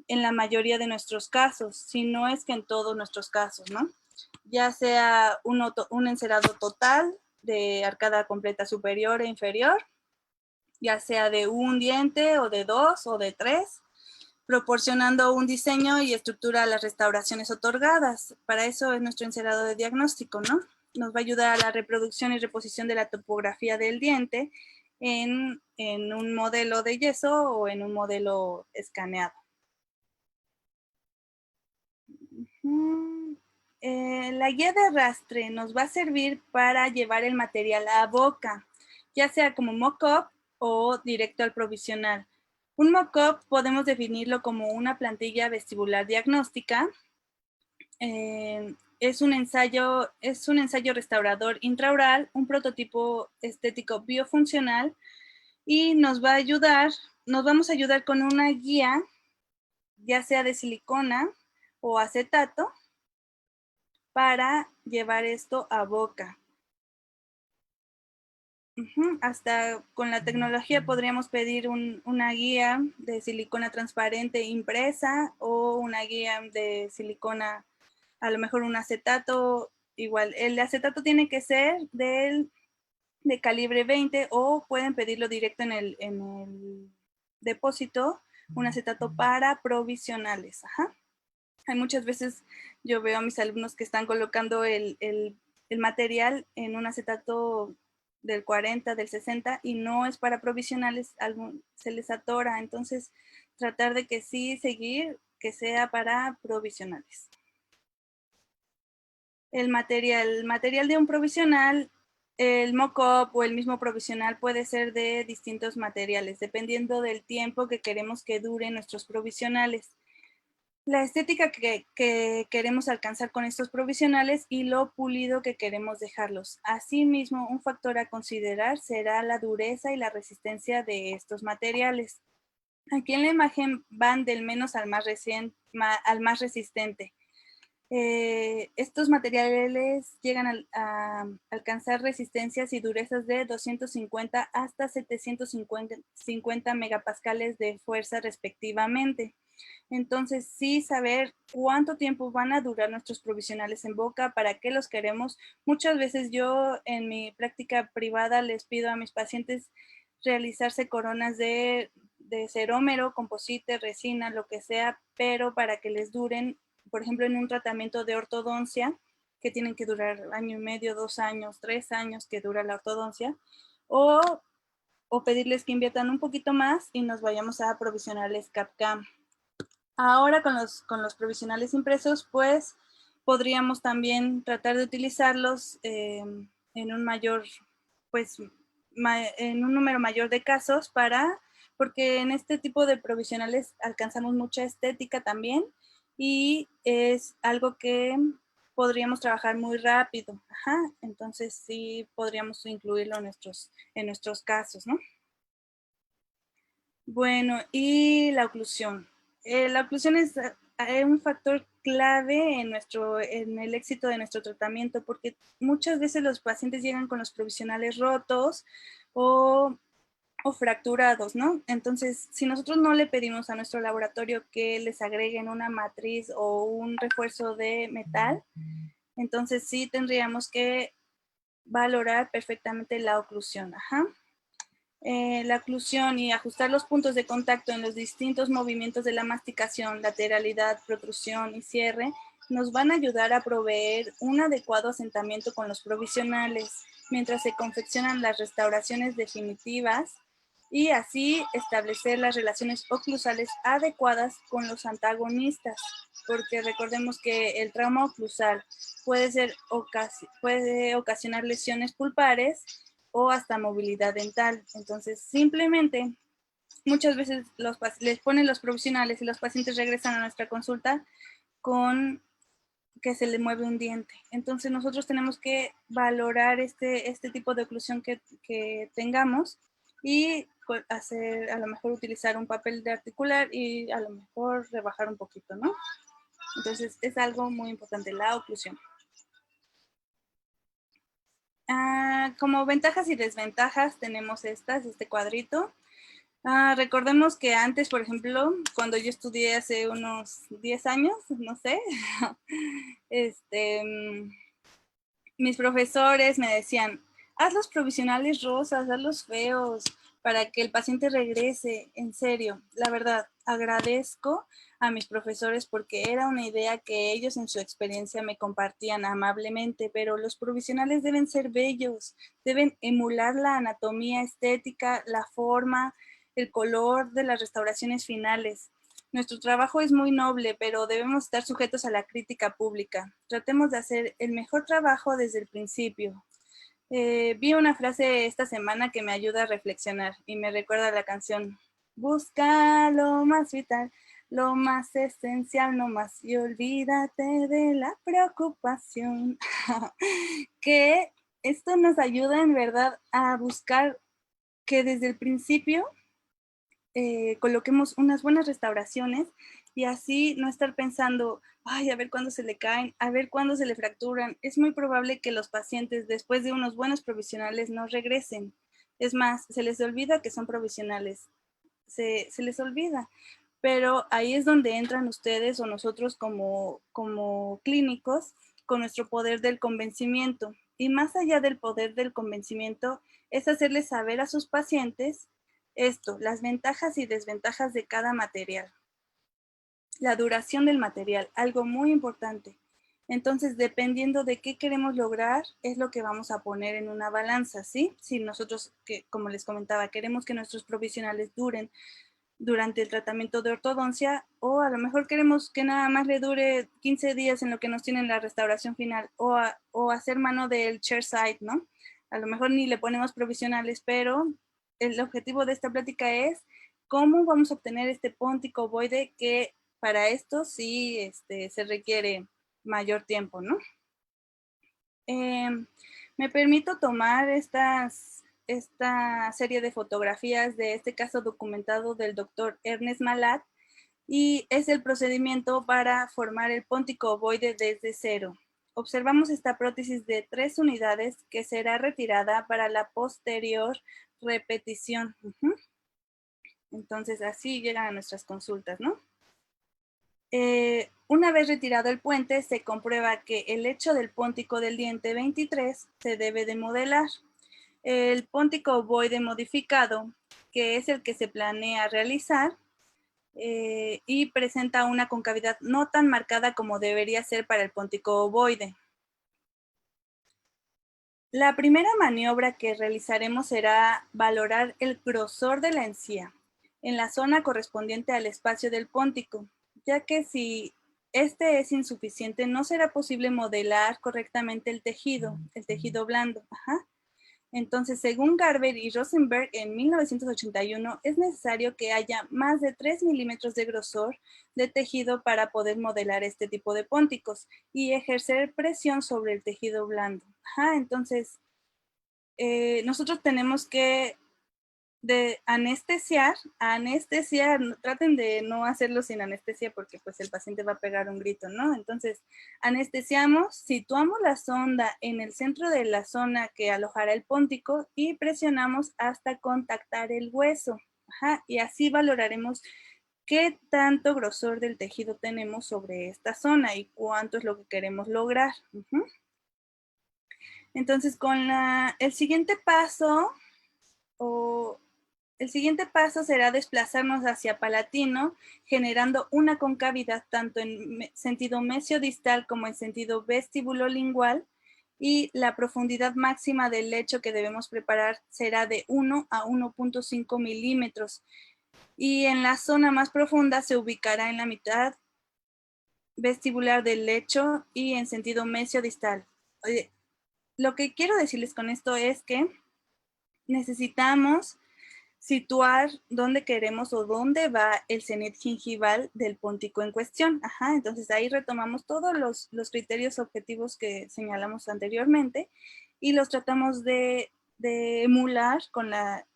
en la mayoría de nuestros casos, si no es que en todos nuestros casos, ¿no? Ya sea un encerado total de arcada completa superior e inferior, ya sea de un diente o de 2 o de 3, proporcionando un diseño y estructura a las restauraciones otorgadas. Para eso es nuestro encerado de diagnóstico, ¿no? Nos va a ayudar a la reproducción y reposición de la topografía del diente en un modelo de yeso o en un modelo escaneado. La guía de arrastre nos va a servir para llevar el material a boca, ya sea como mock-up o directo al provisional. Un mock-up podemos definirlo como una plantilla vestibular diagnóstica. Es un ensayo restaurador intraoral, un prototipo estético biofuncional y nos vamos a ayudar con una guía, ya sea de silicona o acetato, para llevar esto a boca. Hasta con la tecnología podríamos pedir una guía de silicona transparente impresa o una guía de silicona, a lo mejor un acetato, igual. El acetato tiene que ser de calibre 20 o pueden pedirlo directo en el depósito, un acetato para provisionales. Hay muchas veces yo veo a mis alumnos que están colocando el material en un acetato del 40, del 60 y no es para provisionales, se les atora. Entonces, tratar de que sí seguir, que sea para provisionales. El material de un provisional, el mock-up o el mismo provisional puede ser de distintos materiales, dependiendo del tiempo que queremos que duren nuestros provisionales. La estética que queremos alcanzar con estos provisionales y lo pulido que queremos dejarlos. Asimismo, un factor a considerar será la dureza y la resistencia de estos materiales. Aquí en la imagen van del menos al más resistente. Estos materiales llegan a alcanzar resistencias y durezas de 250 hasta 750 megapascales de fuerza respectivamente. Entonces, sí saber cuánto tiempo van a durar nuestros provisionales en boca, para qué los queremos. Muchas veces yo en mi práctica privada les pido a mis pacientes realizarse coronas de cerómero, composite, resina, lo que sea, pero para que les duren, por ejemplo, en un tratamiento de ortodoncia, que tienen que durar 1 año y medio, 2 años, 3 años que dura la ortodoncia, o pedirles que inviertan un poquito más y nos vayamos a provisionales CAD/CAM. Ahora con los provisionales impresos, pues podríamos también tratar de utilizarlos en un mayor, pues, en un número mayor de casos porque en este tipo de provisionales alcanzamos mucha estética también y es algo que podríamos trabajar muy rápido. Entonces sí podríamos incluirlo en nuestros casos, ¿no? Bueno, y la oclusión. La oclusión es un factor clave en el éxito de nuestro tratamiento, porque muchas veces los pacientes llegan con los provisionales rotos o fracturados, ¿no? Entonces, si nosotros no le pedimos a nuestro laboratorio que les agreguen una matriz o un refuerzo de metal, entonces sí tendríamos que valorar perfectamente la oclusión. La oclusión y ajustar los puntos de contacto en los distintos movimientos de la masticación, lateralidad, protrusión y cierre, nos van a ayudar a proveer un adecuado asentamiento con los provisionales, mientras se confeccionan las restauraciones definitivas y así establecer las relaciones oclusales adecuadas con los antagonistas, porque recordemos que el trauma oclusal puede ocasionar lesiones pulpares o hasta movilidad dental. Entonces, simplemente muchas veces les ponen los provisionales y los pacientes regresan a nuestra consulta con que se le mueve un diente. Entonces nosotros tenemos que valorar este tipo de oclusión que tengamos y hacer, a lo mejor utilizar un papel de articular y a lo mejor rebajar un poquito, ¿no? Entonces es algo muy importante, la oclusión. Como ventajas y desventajas tenemos este cuadrito. Recordemos que antes, por ejemplo, cuando yo estudié hace unos 10 años, no sé, mis profesores me decían, haz los provisionales rosas, haz los feos, para que el paciente regrese. En serio, la verdad, agradezco a mis profesores porque era una idea que ellos en su experiencia me compartían amablemente, pero los provisionales deben ser bellos, deben emular la anatomía estética, la forma, el color de las restauraciones finales. Nuestro trabajo es muy noble, pero debemos estar sujetos a la crítica pública. Tratemos de hacer el mejor trabajo desde el principio. Vi una frase esta semana que me ayuda a reflexionar y me recuerda a la canción. Busca lo más vital, lo más esencial nomás y olvídate de la preocupación. Que esto nos ayuda en verdad a buscar que desde el principio coloquemos unas buenas restauraciones y así no estar pensando, ay, a ver cuándo se le caen, a ver cuándo se le fracturan. Es muy probable que los pacientes después de unos buenos provisionales no regresen. Es más, se les olvida que son provisionales. Se les olvida. Pero ahí es donde entran ustedes o nosotros como clínicos con nuestro poder del convencimiento. Y más allá del poder del convencimiento es hacerles saber a sus pacientes las ventajas y desventajas de cada material. La duración del material, algo muy importante. Entonces, dependiendo de qué queremos lograr, es lo que vamos a poner en una balanza, ¿sí? Si nosotros, como les comentaba, queremos que nuestros provisionales duren durante el tratamiento de ortodoncia, o a lo mejor queremos que nada más le dure 15 días en lo que nos tienen la restauración final, o hacer mano del chairside, ¿no? A lo mejor ni le ponemos provisionales, pero el objetivo de esta plática es cómo vamos a obtener este póntico ovoide, que para esto sí se requiere mayor tiempo, ¿no? Me permito tomar esta serie de fotografías de este caso documentado del doctor Ernest Malat, y es el procedimiento para formar el póntico ovoide desde cero. Observamos esta prótesis de 3 unidades que será retirada para la posterior repetición. Entonces así llegan a nuestras consultas, ¿no? Una vez retirado el puente, se comprueba que el lecho del póntico del diente 23 se debe de modelar. El póntico ovoide modificado, que es el que se planea realizar, y presenta una concavidad no tan marcada como debería ser para el póntico ovoide. La primera maniobra que realizaremos será valorar el grosor de la encía en la zona correspondiente al espacio del póntico, ya que si este es insuficiente, no será posible modelar correctamente el tejido blando. Entonces, según Garber y Rosenberg en 1981, es necesario que haya más de 3 milímetros de grosor de tejido para poder modelar este tipo de pónticos y ejercer presión sobre el tejido blando. Entonces, nosotros tenemos que anestesiar, traten de no hacerlo sin anestesia porque pues el paciente va a pegar un grito, ¿no? Entonces, anestesiamos, situamos la sonda en el centro de la zona que alojará el póntico y presionamos hasta contactar el hueso. Y así valoraremos qué tanto grosor del tejido tenemos sobre esta zona y cuánto es lo que queremos lograr. Entonces, el siguiente paso será desplazarnos hacia palatino, generando una concavidad tanto en sentido mesiodistal como en sentido vestibulolingual, y la profundidad máxima del lecho que debemos preparar será de 1 a 1.5 milímetros. Y en la zona más profunda se ubicará en la mitad vestibular del lecho y en sentido mesiodistal. Lo que quiero decirles con esto es que necesitamos situar dónde queremos o dónde va el cenit gingival del póntico en cuestión. Ajá, entonces ahí retomamos todos los criterios objetivos que señalamos anteriormente y los tratamos de emular con la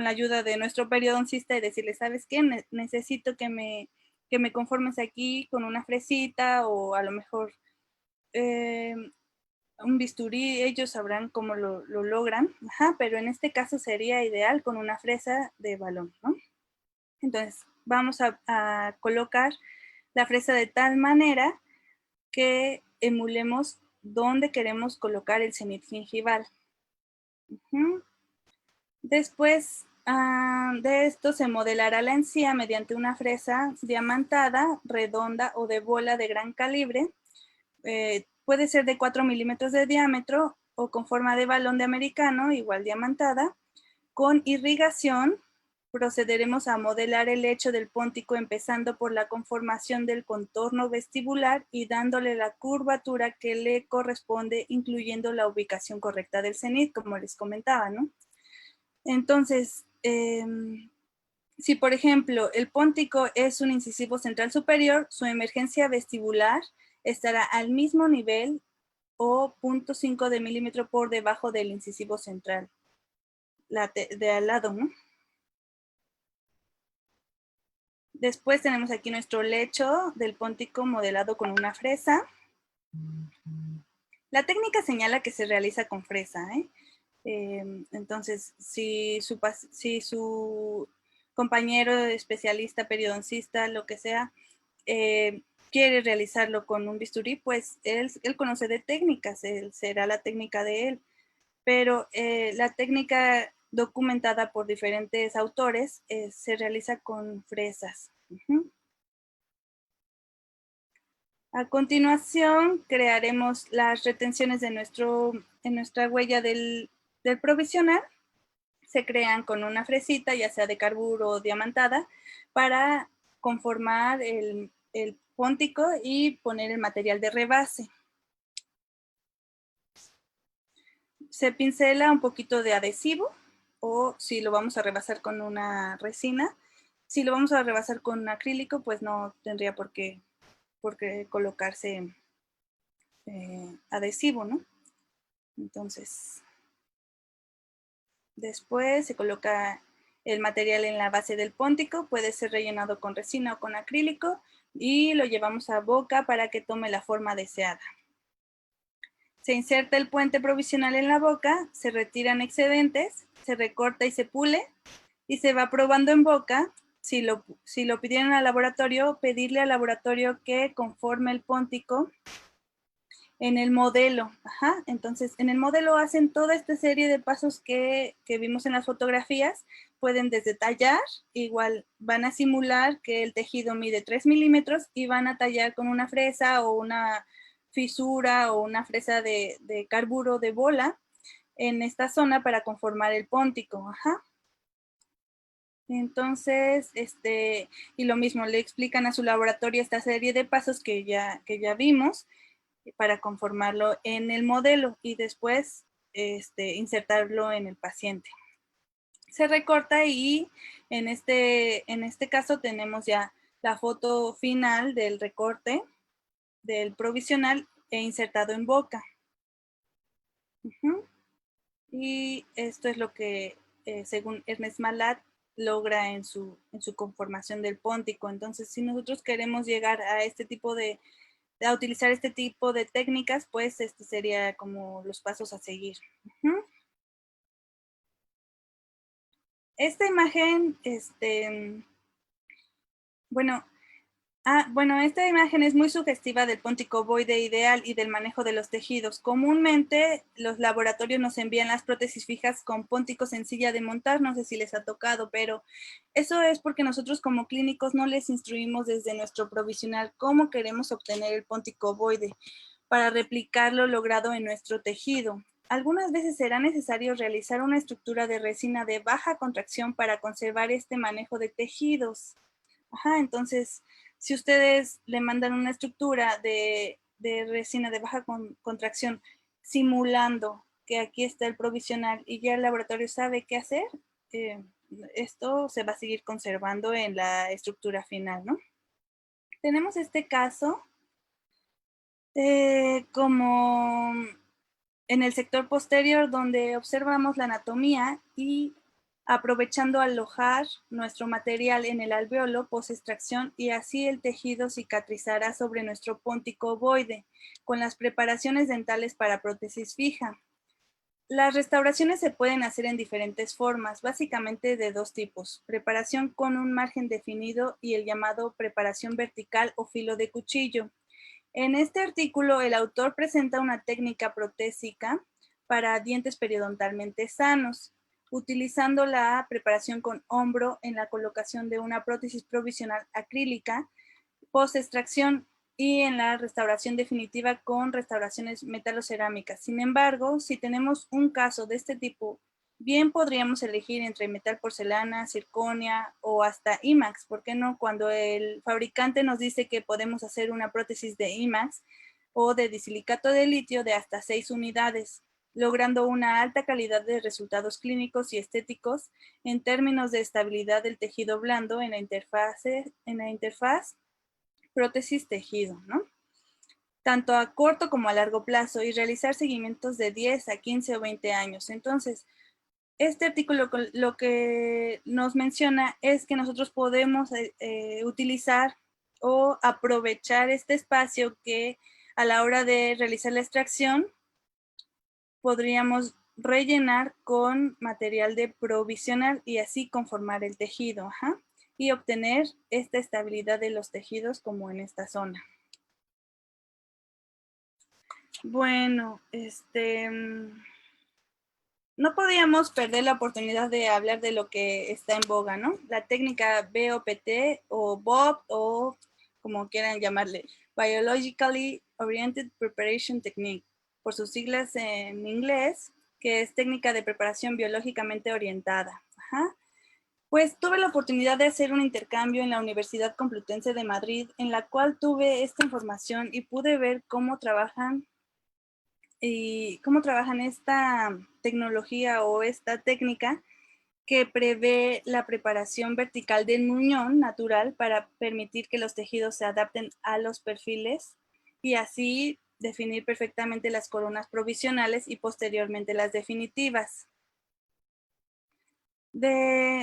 ayuda de nuestro periodoncista y decirle, ¿sabes qué? Necesito que me conformes aquí con una fresita o a lo mejor un bisturí, ellos sabrán cómo lo logran, ajá, pero en este caso sería ideal con una fresa de balón, ¿no? Entonces, vamos a colocar la fresa de tal manera que emulemos dónde queremos colocar el cenit gingival. Después de esto se modelará la encía mediante una fresa diamantada, redonda o de bola de gran calibre. Puede ser de 4 milímetros de diámetro o con forma de balón de americano, igual diamantada. Con irrigación procederemos a modelar el lecho del póntico empezando por la conformación del contorno vestibular y dándole la curvatura que le corresponde, incluyendo la ubicación correcta del cenit, como les comentaba, ¿no? Entonces, si por ejemplo el póntico es un incisivo central superior, su emergencia vestibular estará al mismo nivel o 0.5 de milímetro por debajo del incisivo central, de al lado, ¿no? Después tenemos aquí nuestro lecho del póntico modelado con una fresa. La técnica señala que se realiza con fresa, ¿eh? Entonces, si su compañero especialista, periodoncista, lo que sea, quiere realizarlo con un bisturí, pues él conoce de técnicas, será la técnica de él. Pero la técnica documentada por diferentes autores se realiza con fresas. A continuación, crearemos las retenciones de en nuestra huella del provisional. Se crean con una fresita, ya sea de carburo o diamantada, para conformar el póntico y poner el material de rebase. Se pincela un poquito de adhesivo, o si lo vamos a rebasar con una resina. Si lo vamos a rebasar con un acrílico, pues no tendría por qué colocarse adhesivo, ¿no? Entonces, después se coloca el material en la base del póntico, puede ser rellenado con resina o con acrílico, y lo llevamos a boca para que tome la forma deseada. Se inserta el puente provisional en la boca, se retiran excedentes, se recorta y se pule, y se va probando en boca. Si lo pidieron al laboratorio, pedirle al laboratorio que conforme el póntico en el modelo. Ajá. Entonces, en el modelo hacen toda esta serie de pasos que vimos en las fotografías. Pueden desde tallar, igual van a simular que el tejido mide 3 milímetros y van a tallar con una fresa o una fisura o una fresa de carburo de bola en esta zona para conformar el póntico. Ajá. Entonces, y lo mismo, le explican a su laboratorio esta serie de pasos que ya vimos para conformarlo en el modelo y después insertarlo en el paciente. Se recorta y en este caso tenemos ya la foto final del recorte del provisional e insertado en boca. Y esto es lo que, según Ernest Malat, logra en su conformación del póntico. Entonces, si nosotros queremos llegar a este tipo a utilizar este tipo de técnicas, pues sería como los pasos a seguir. Esta imagen, esta imagen es muy sugestiva del póntico ovoide ideal y del manejo de los tejidos. Comúnmente los laboratorios nos envían las prótesis fijas con pónticos en silla de montar, no sé si les ha tocado, pero eso es porque nosotros como clínicos no les instruimos desde nuestro provisional cómo queremos obtener el póntico ovoide para replicar lo logrado en nuestro tejido. Algunas veces será necesario realizar una estructura de resina de baja contracción para conservar este manejo de tejidos. Entonces, si ustedes le mandan una estructura de resina de baja contracción simulando que aquí está el provisional y ya el laboratorio sabe qué hacer, esto se va a seguir conservando en la estructura final, ¿no? Tenemos este caso como en el sector posterior, donde observamos la anatomía y aprovechando alojar nuestro material en el alveolo post-extracción, y así el tejido cicatrizará sobre nuestro póntico ovoide con las preparaciones dentales para prótesis fija. Las restauraciones se pueden hacer en diferentes formas, básicamente de dos tipos: preparación con un margen definido y el llamado preparación vertical o filo de cuchillo. En este artículo, el autor presenta una técnica protésica para dientes periodontalmente sanos, utilizando la preparación con hombro en la colocación de una prótesis provisional acrílica post-extracción y en la restauración definitiva con restauraciones metalocerámicas. Sin embargo, si tenemos un caso de este tipo, bien podríamos elegir entre metal porcelana, circonia o hasta IMAX. ¿Por qué no? Cuando el fabricante nos dice que podemos hacer una prótesis de IMAX o de disilicato de litio de hasta 6 unidades, logrando una alta calidad de resultados clínicos y estéticos en términos de estabilidad del tejido blando en la interfaz prótesis tejido, ¿no? Tanto a corto como a largo plazo, y realizar seguimientos de 10 a 15 o 20 años. Entonces, este artículo lo que nos menciona es que nosotros podemos utilizar o aprovechar este espacio que a la hora de realizar la extracción podríamos rellenar con material de provisional y así conformar el tejido, y obtener esta estabilidad de los tejidos como en esta zona. Bueno, no podíamos perder la oportunidad de hablar de lo que está en boga, ¿no? La técnica BOPT o BOP, o como quieran llamarle, Biologically Oriented Preparation Technique, por sus siglas en inglés, que es técnica de preparación biológicamente orientada. Pues tuve la oportunidad de hacer un intercambio en la Universidad Complutense de Madrid, en la cual tuve esta información y pude ver cómo trabajan esta tecnología o esta técnica que prevé la preparación vertical del muñón natural para permitir que los tejidos se adapten a los perfiles y así definir perfectamente las coronas provisionales y posteriormente las definitivas.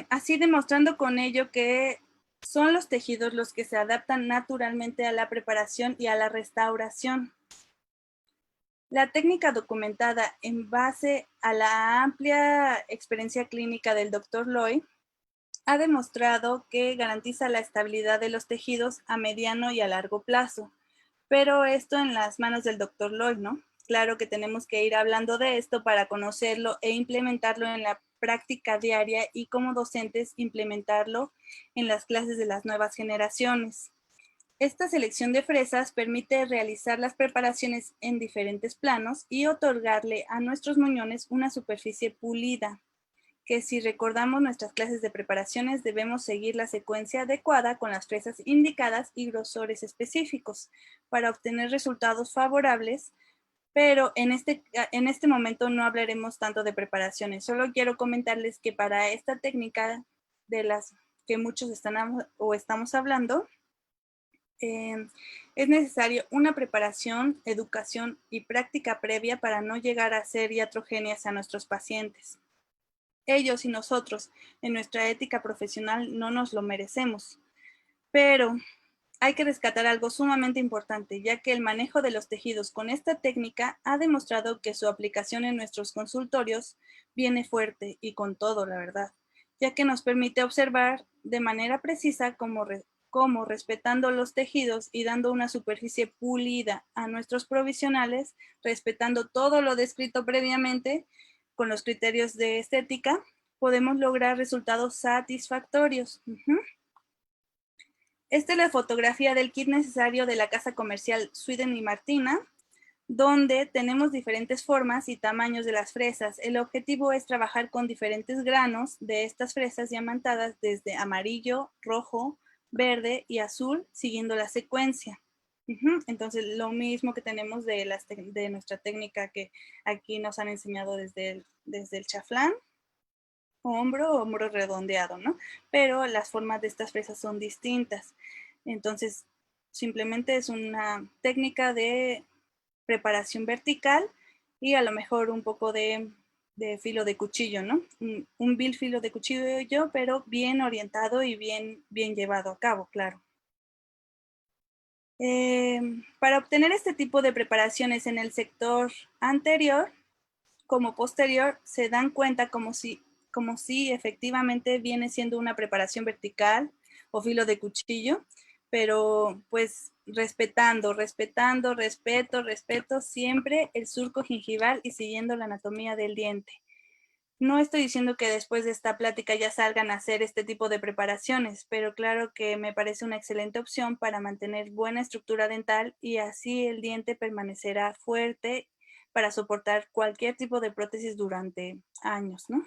Así demostrando con ello que son los tejidos los que se adaptan naturalmente a la preparación y a la restauración. La técnica documentada en base a la amplia experiencia clínica del Dr. Loy ha demostrado que garantiza la estabilidad de los tejidos a mediano y a largo plazo. Pero esto en las manos del Dr. Loy, ¿no? Claro que tenemos que ir hablando de esto para conocerlo e implementarlo en la práctica diaria y como docentes implementarlo en las clases de las nuevas generaciones. Esta selección de fresas permite realizar las preparaciones en diferentes planos y otorgarle a nuestros muñones una superficie pulida, que si recordamos nuestras clases de preparaciones debemos seguir la secuencia adecuada con las fresas indicadas y grosores específicos para obtener resultados favorables, pero en este momento no hablaremos tanto de preparaciones. Solo quiero comentarles que para esta técnica de las que muchos estamos hablando, es necesario una preparación, educación y práctica previa para no llegar a ser iatrogenias a nuestros pacientes. Ellos y nosotros, en nuestra ética profesional, no nos lo merecemos. Pero hay que rescatar algo sumamente importante, ya que el manejo de los tejidos con esta técnica ha demostrado que su aplicación en nuestros consultorios viene fuerte y con todo, la verdad, ya que nos permite observar de manera precisa cómo respetando los tejidos y dando una superficie pulida a nuestros provisionales, respetando todo lo descrito previamente con los criterios de estética, podemos lograr resultados satisfactorios. Esta es la fotografía del kit necesario de la casa comercial Sweden y Martina, donde tenemos diferentes formas y tamaños de las fresas. El objetivo es trabajar con diferentes granos de estas fresas diamantadas desde amarillo, rojo, verde y azul, siguiendo la secuencia. Entonces, lo mismo que tenemos de nuestra técnica que aquí nos han enseñado desde el chaflán, hombro o hombro redondeado, ¿no? Pero las formas de estas fresas son distintas. Entonces, simplemente es una técnica de preparación vertical y a lo mejor un poco de filo de cuchillo, ¿no? Un vil filo de cuchillo, pero bien orientado y bien llevado a cabo, claro. Para obtener este tipo de preparaciones en el sector anterior como posterior, se dan cuenta como si efectivamente viene siendo una preparación vertical o filo de cuchillo, pero pues respeto siempre el surco gingival y siguiendo la anatomía del diente. No estoy diciendo que después de esta plática ya salgan a hacer este tipo de preparaciones, pero claro que me parece una excelente opción para mantener buena estructura dental y así el diente permanecerá fuerte para soportar cualquier tipo de prótesis durante años, ¿no?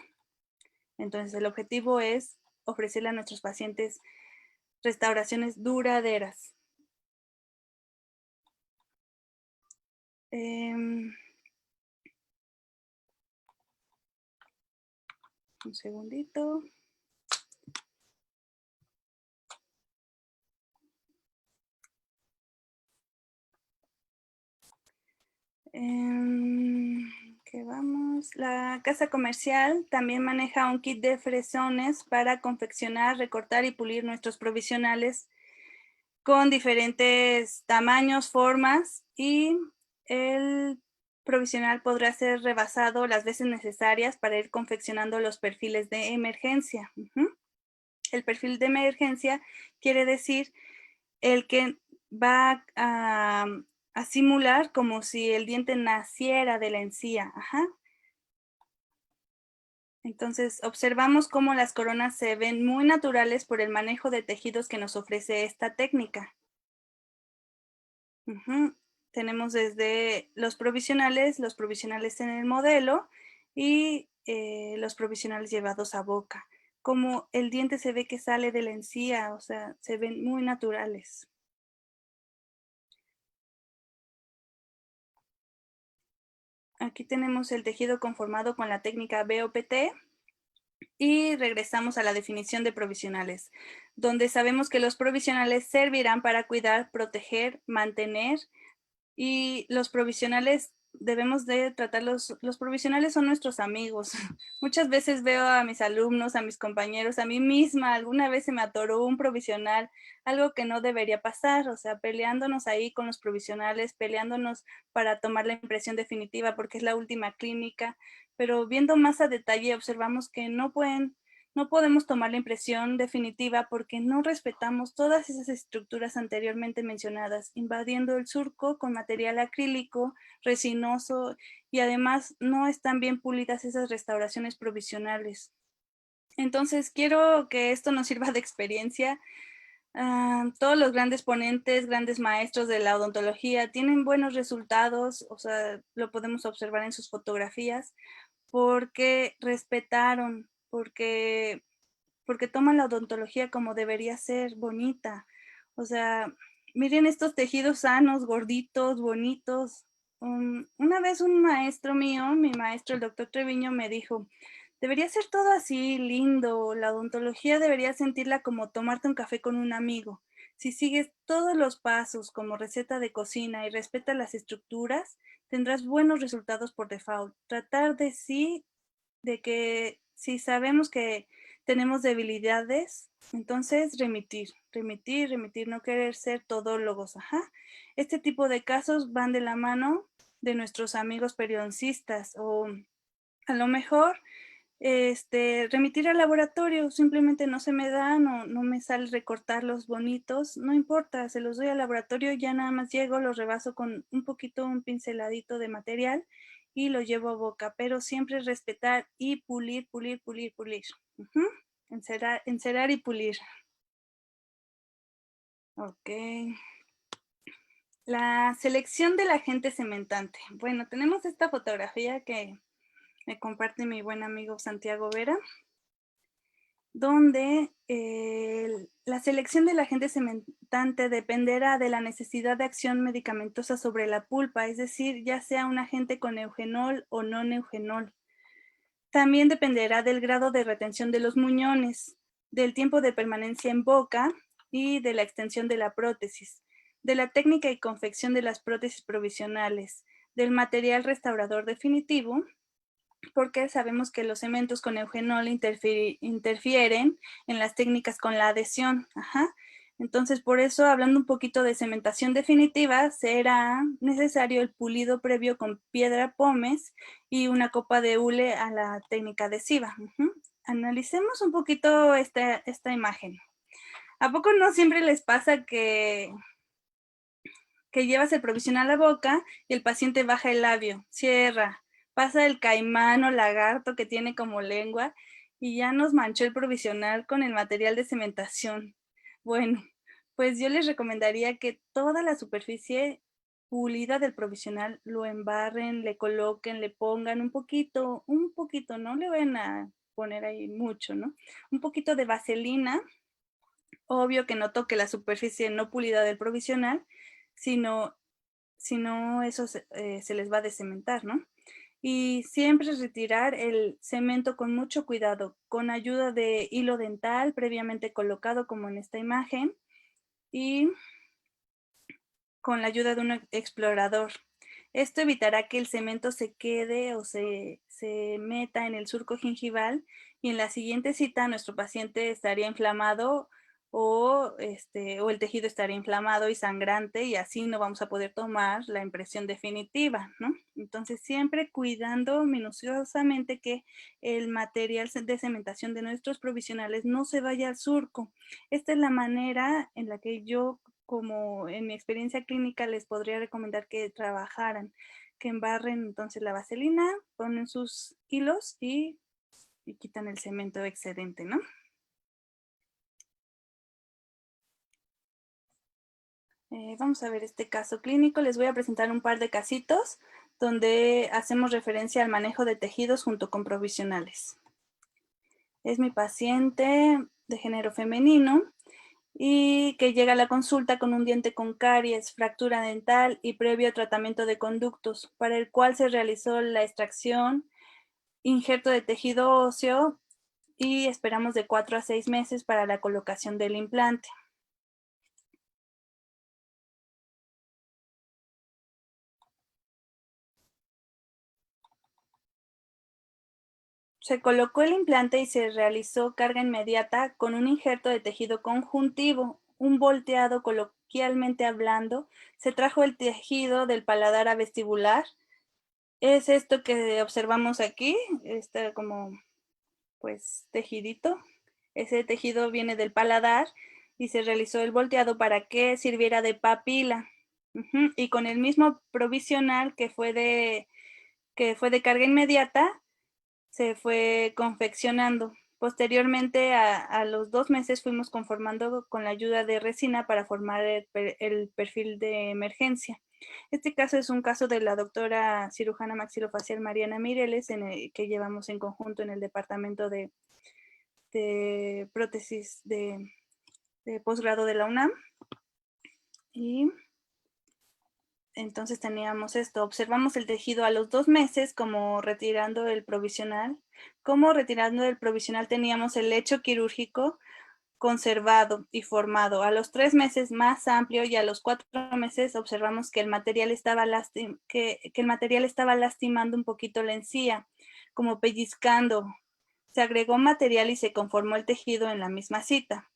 Entonces el objetivo es ofrecerle a nuestros pacientes restauraciones duraderas. Un segundito. ¿Qué vamos? La casa comercial también maneja un kit de fresones para confeccionar, recortar y pulir nuestros provisionales con diferentes tamaños, formas y el provisional podrá ser rebasado las veces necesarias para ir confeccionando los perfiles de emergencia. El perfil de emergencia quiere decir el que va a simular como si el diente naciera de la encía. Entonces, observamos cómo las coronas se ven muy naturales por el manejo de tejidos que nos ofrece esta técnica. Tenemos desde los provisionales en el modelo y los provisionales llevados a boca. Como el diente se ve que sale de la encía, o sea, se ven muy naturales. Aquí tenemos el tejido conformado con la técnica BOPT y regresamos a la definición de provisionales, donde sabemos que los provisionales servirán para cuidar, proteger, mantener y los provisionales debemos de tratarlos, los provisionales son nuestros amigos. Muchas veces veo a mis alumnos, a mis compañeros, a mí misma, alguna vez se me atoró un provisional, algo que no debería pasar, o sea, peleándonos ahí con los provisionales, peleándonos para tomar la impresión definitiva porque es la última clínica, pero viendo más a detalle observamos que no podemos tomar la impresión definitiva porque no respetamos todas esas estructuras anteriormente mencionadas, invadiendo el surco con material acrílico, resinoso y además no están bien pulidas esas restauraciones provisionales. Entonces quiero que esto nos sirva de experiencia. Todos los grandes ponentes, grandes maestros de la odontología tienen buenos resultados, o sea, lo podemos observar en sus fotografías, porque respetaron, porque toman la odontología como debería ser, bonita. O sea, miren estos tejidos sanos, gorditos, bonitos. Una vez un maestro mío, mi maestro, el doctor Treviño, me dijo, debería ser todo así, lindo, la odontología debería sentirla como tomarte un café con un amigo. Si sigues todos los pasos como receta de cocina y respetas las estructuras, tendrás buenos resultados por default. Tratar de que si sabemos que tenemos debilidades, entonces remitir, no querer ser todólogos. Este tipo de casos van de la mano de nuestros amigos periodoncistas o a lo mejor remitir al laboratorio, simplemente no se me da, no me sale recortarlos bonitos, no importa, se los doy al laboratorio, ya nada más llego, los rebaso con un pinceladito de material y lo llevo a boca, pero siempre respetar y pulir. Encerar y pulir. Ok. La selección del agente cementante. Bueno, tenemos esta fotografía que me comparte mi buen amigo Santiago Vera, donde la selección del agente cementante dependerá de la necesidad de acción medicamentosa sobre la pulpa, es decir, ya sea un agente con eugenol o no eugenol. También dependerá del grado de retención de los muñones, del tiempo de permanencia en boca y de la extensión de la prótesis, de la técnica y confección de las prótesis provisionales, del material restaurador definitivo, porque sabemos que los cementos con eugenol interfieren en las técnicas con la adhesión. Ajá. Entonces, por eso, hablando un poquito de cementación definitiva, será necesario el pulido previo con piedra pómez y una copa de hule a la técnica adhesiva. Analicemos un poquito esta imagen. ¿A poco no siempre les pasa que llevas el provisional a la boca y el paciente baja el labio, cierra, pasa el caimán o lagarto que tiene como lengua y ya nos manchó el provisional con el material de cementación? Bueno, pues yo les recomendaría que toda la superficie pulida del provisional lo embarren, le coloquen, le pongan un poquito, no le van a poner ahí mucho, ¿no? Un poquito de vaselina, obvio que no toque la superficie no pulida del provisional, sino eso se les va a descementar, ¿no? Y siempre retirar el cemento con mucho cuidado, con ayuda de hilo dental previamente colocado como en esta imagen y con la ayuda de un explorador. Esto evitará que el cemento se quede o se meta en el surco gingival y en la siguiente cita nuestro paciente estaría inflamado o el tejido estaría inflamado y sangrante y así no vamos a poder tomar la impresión definitiva, ¿no? Entonces siempre cuidando minuciosamente que el material de cementación de nuestros provisionales no se vaya al surco. Esta es la manera en la que yo, como en mi experiencia clínica, les podría recomendar que trabajaran, que embarren entonces la vaselina, ponen sus hilos y quitan el cemento excedente, ¿no? Vamos a ver este caso clínico. Les voy a presentar un par de casitos donde hacemos referencia al manejo de tejidos junto con provisionales. Es mi paciente de género femenino y que llega a la consulta con un diente con caries, fractura dental y previo tratamiento de conductos, para el cual se realizó la extracción, injerto de tejido óseo y esperamos de 4 a 6 meses para la colocación del implante. Se colocó el implante y se realizó carga inmediata con un injerto de tejido conjuntivo, un volteado coloquialmente hablando. Se trajo el tejido del paladar a vestibular. Es esto que observamos aquí, está como pues tejidito. Ese tejido viene del paladar y se realizó el volteado para que sirviera de papila. Y con el mismo provisional que fue de carga inmediata, se fue confeccionando. Posteriormente, a los 2 meses, fuimos conformando con la ayuda de resina para formar el perfil de emergencia. Este caso es un caso de la doctora cirujana maxilofacial Mariana Mireles, que llevamos en conjunto en el departamento de prótesis de posgrado de la UNAM. Y entonces teníamos esto, observamos el tejido a los 2 meses como retirando el provisional. Como retirando el provisional teníamos el lecho quirúrgico conservado y formado. A los 3 meses más amplio y a los 4 meses observamos que el material estaba lastimando un poquito la encía, como pellizcando. Se agregó material y se conformó el tejido en la misma cita.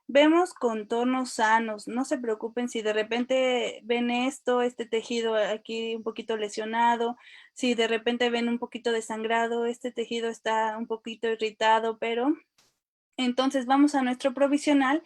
Vemos contornos sanos, no se preocupen si de repente ven este tejido aquí un poquito lesionado, si de repente ven un poquito de sangrado, este tejido está un poquito irritado, pero entonces vamos a nuestro provisional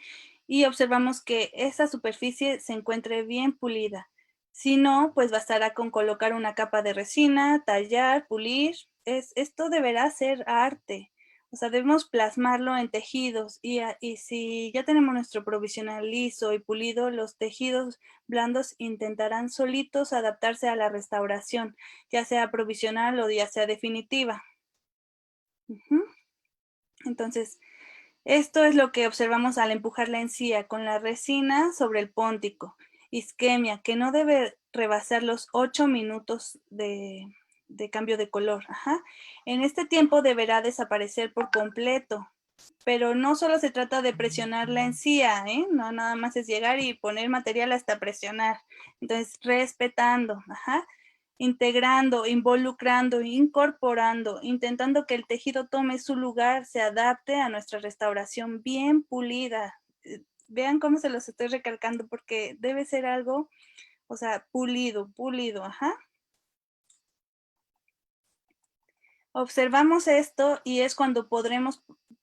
y observamos que esa superficie se encuentre bien pulida. Si no, pues bastará con colocar una capa de resina, tallar, pulir. Esto deberá ser arte. O sea, debemos plasmarlo en tejidos y si ya tenemos nuestro provisional liso y pulido, los tejidos blandos intentarán solitos adaptarse a la restauración, ya sea provisional o ya sea definitiva. Entonces, esto es lo que observamos al empujar la encía con la resina sobre el póntico. Isquemia, que no debe rebasar los 8 minutos de de cambio de color. Ajá. En este tiempo deberá desaparecer por completo. Pero no solo se trata de presionar la encía, ¿eh? No nada más es llegar y poner material hasta presionar. Entonces, respetando, ajá, integrando, involucrando, incorporando, intentando que el tejido tome su lugar, se adapte a nuestra restauración bien pulida. Vean cómo se los estoy recalcando porque debe ser algo, o sea, pulido, pulido, ajá. Observamos esto y es cuando podremos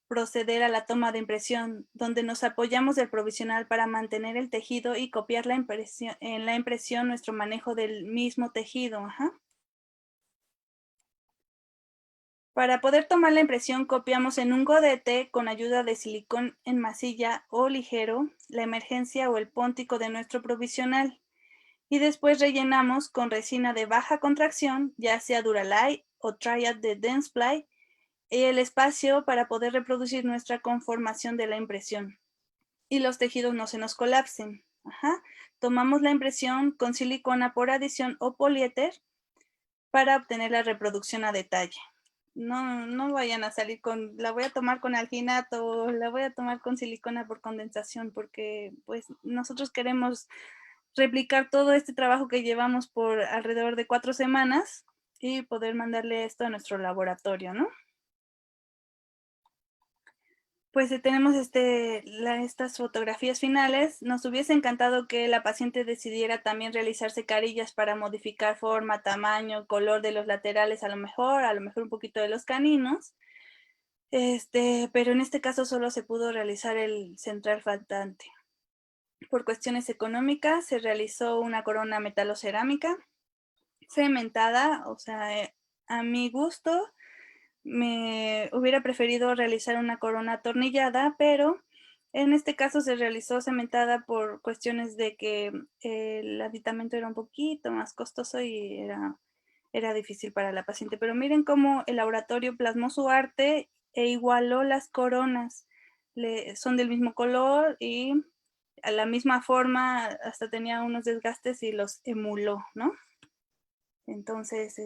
proceder a la toma de impresión, donde nos apoyamos del provisional para mantener el tejido y copiar en la impresión nuestro manejo del mismo tejido. Ajá. Para poder tomar la impresión, copiamos en un godete con ayuda de silicón en masilla o ligero, la emergencia o el póntico de nuestro provisional. Y después rellenamos con resina de baja contracción, ya sea Duralite o Triad de Denseply, el espacio para poder reproducir nuestra conformación de la impresión y los tejidos no se nos colapsen. Ajá. Tomamos la impresión con silicona por adición o poliéter para obtener la reproducción a detalle. No vayan a salir con, la voy a tomar con alginato o la voy a tomar con silicona por condensación, porque pues nosotros queremos replicar todo este trabajo que llevamos por alrededor de 4 semanas y poder mandarle esto a nuestro laboratorio, ¿no? Pues tenemos estas fotografías finales. Nos hubiese encantado que la paciente decidiera también realizarse carillas para modificar forma, tamaño, color de los laterales, a lo mejor un poquito de los caninos. Pero en este caso solo se pudo realizar el central faltante. Por cuestiones económicas se realizó una corona metalocerámica cementada, o sea, a mi gusto. Me hubiera preferido realizar una corona atornillada, pero en este caso se realizó cementada por cuestiones de que el aditamento era un poquito más costoso y era difícil para la paciente. Pero miren cómo el laboratorio plasmó su arte e igualó las coronas. Son del mismo color y a la misma forma, hasta tenía unos desgastes y los emuló, ¿no? Entonces,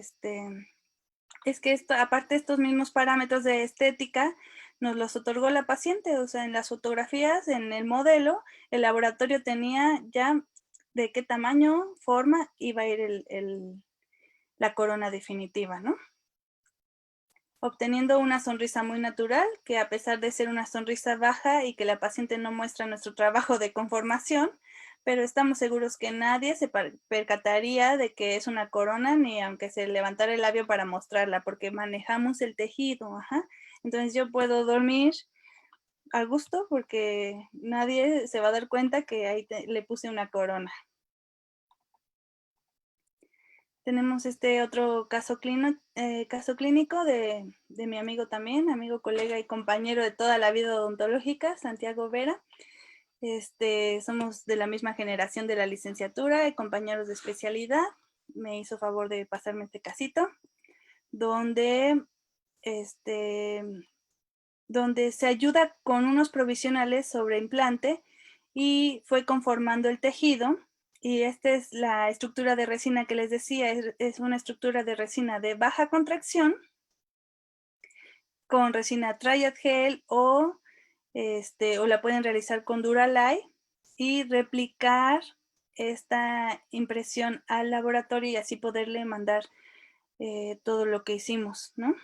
es que aparte estos mismos parámetros de estética nos los otorgó la paciente, o sea, en las fotografías, en el modelo, el laboratorio tenía ya de qué tamaño, forma iba a ir la corona definitiva, ¿no? Obteniendo una sonrisa muy natural, que a pesar de ser una sonrisa baja y que la paciente no muestra nuestro trabajo de conformación, pero estamos seguros que nadie se percataría de que es una corona, ni aunque se levantara el labio para mostrarla, porque manejamos el tejido. Ajá. Entonces yo puedo dormir a gusto porque nadie se va a dar cuenta que ahí le puse una corona. Tenemos otro caso clínico de mi amigo también, amigo, colega y compañero de toda la vida odontológica, Santiago Vera. Somos de la misma generación de la licenciatura y compañeros de especialidad. Me hizo favor de pasarme este casito, donde, donde se ayuda con unos provisionales sobre implante y fue conformando el tejido. Y esta es la estructura de resina que les decía, es una estructura de resina de baja contracción con resina Triad Gel o la pueden realizar con Duralite y replicar esta impresión al laboratorio y así poderle mandar todo lo que hicimos, ¿no?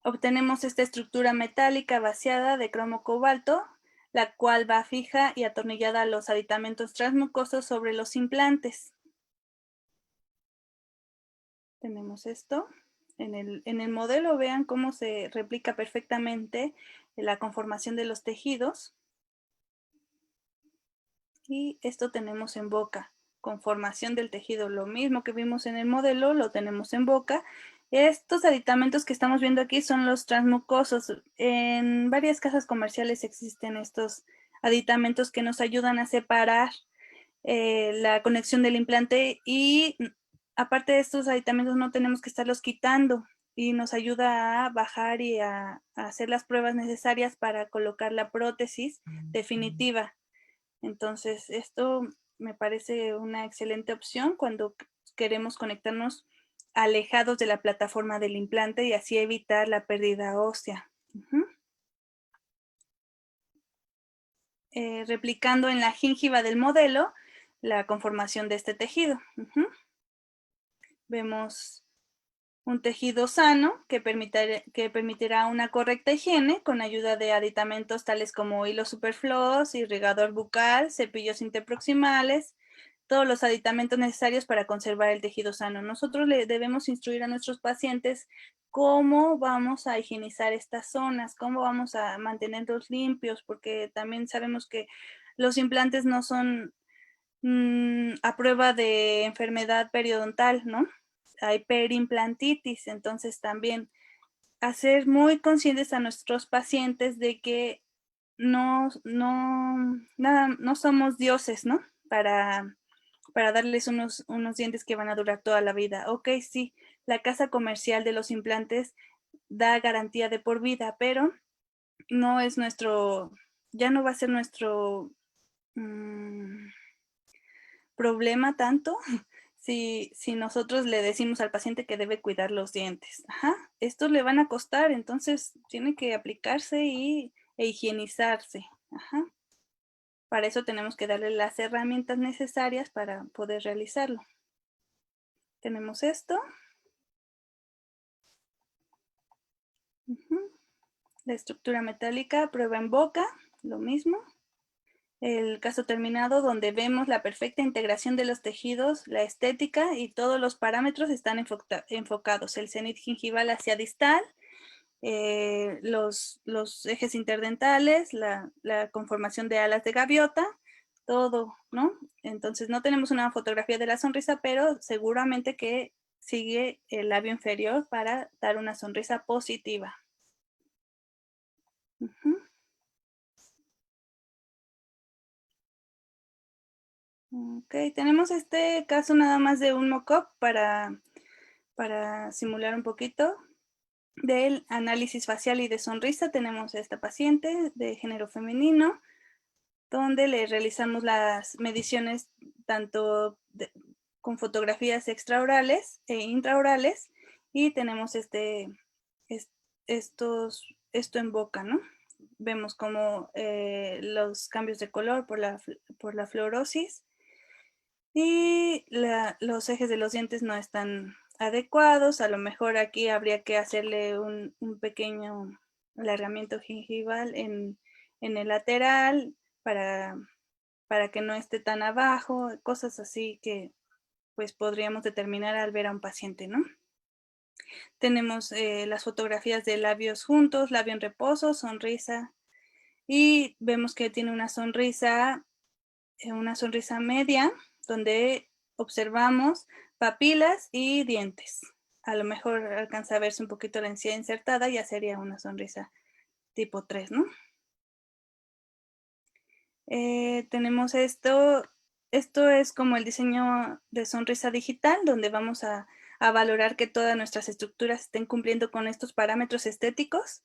Obtenemos esta estructura metálica vaciada de cromo cobalto, la cual va fija y atornillada a los aditamentos transmucosos sobre los implantes. Tenemos esto. En el modelo vean cómo se replica perfectamente la conformación de los tejidos. Y esto tenemos en boca, conformación del tejido, lo mismo que vimos en el modelo, lo tenemos en boca. Estos aditamentos que estamos viendo aquí son los transmucosos. En varias casas comerciales existen estos aditamentos que nos ayudan a separar la conexión del implante y aparte de estos aditamentos no tenemos que estarlos quitando y nos ayuda a bajar y a hacer las pruebas necesarias para colocar la prótesis definitiva. Entonces, esto me parece una excelente opción cuando queremos conectarnos alejados de la plataforma del implante y así evitar la pérdida ósea. Replicando en la gingiva del modelo la conformación de este tejido. Vemos un tejido sano que permitirá una correcta higiene con ayuda de aditamentos tales como hilo superfluos, irrigador bucal, cepillos interproximales, todos los aditamentos necesarios para conservar el tejido sano. Nosotros le debemos instruir a nuestros pacientes cómo vamos a higienizar estas zonas, cómo vamos a mantenerlos limpios, porque también sabemos que los implantes no son a prueba de enfermedad periodontal, ¿no? Hay perimplantitis, entonces también hacer muy conscientes a nuestros pacientes de que no somos dioses, ¿no? Para darles unos dientes que van a durar toda la vida. Ok, sí, la casa comercial de los implantes da garantía de por vida, pero no es ya no va a ser nuestro problema tanto si nosotros le decimos al paciente que debe cuidar los dientes. Estos le van a costar, entonces tiene que aplicarse e higienizarse. Para eso tenemos que darle las herramientas necesarias para poder realizarlo. Tenemos esto. La estructura metálica, prueba en boca, lo mismo. El caso terminado donde vemos la perfecta integración de los tejidos, la estética y todos los parámetros están enfocados. El cenit gingival hacia distal, los ejes interdentales, la conformación de alas de gaviota, todo, ¿no? Entonces no tenemos una fotografía de la sonrisa, pero seguramente que sigue el labio inferior para dar una sonrisa positiva. Ok, tenemos este caso nada más de un mock-up para simular un poquito del análisis facial y de sonrisa. Tenemos a esta paciente de género femenino, donde le realizamos las mediciones tanto con fotografías extraorales e intraorales, y tenemos esto en boca, ¿no? Vemos como los cambios de color por la fluorosis, y los ejes de los dientes no están adecuados. A lo mejor aquí habría que hacerle un pequeño alargamiento gingival en el lateral para que no esté tan abajo, cosas así que pues podríamos determinar al ver a un paciente, ¿no? Tenemos las fotografías de labios juntos, labio en reposo, sonrisa, y vemos que tiene una sonrisa media, donde observamos papilas y dientes. A lo mejor alcanza a verse un poquito la encía insertada, ya sería una sonrisa tipo 3, ¿no? Tenemos esto es como el diseño de sonrisa digital, donde vamos a valorar que todas nuestras estructuras estén cumpliendo con estos parámetros estéticos.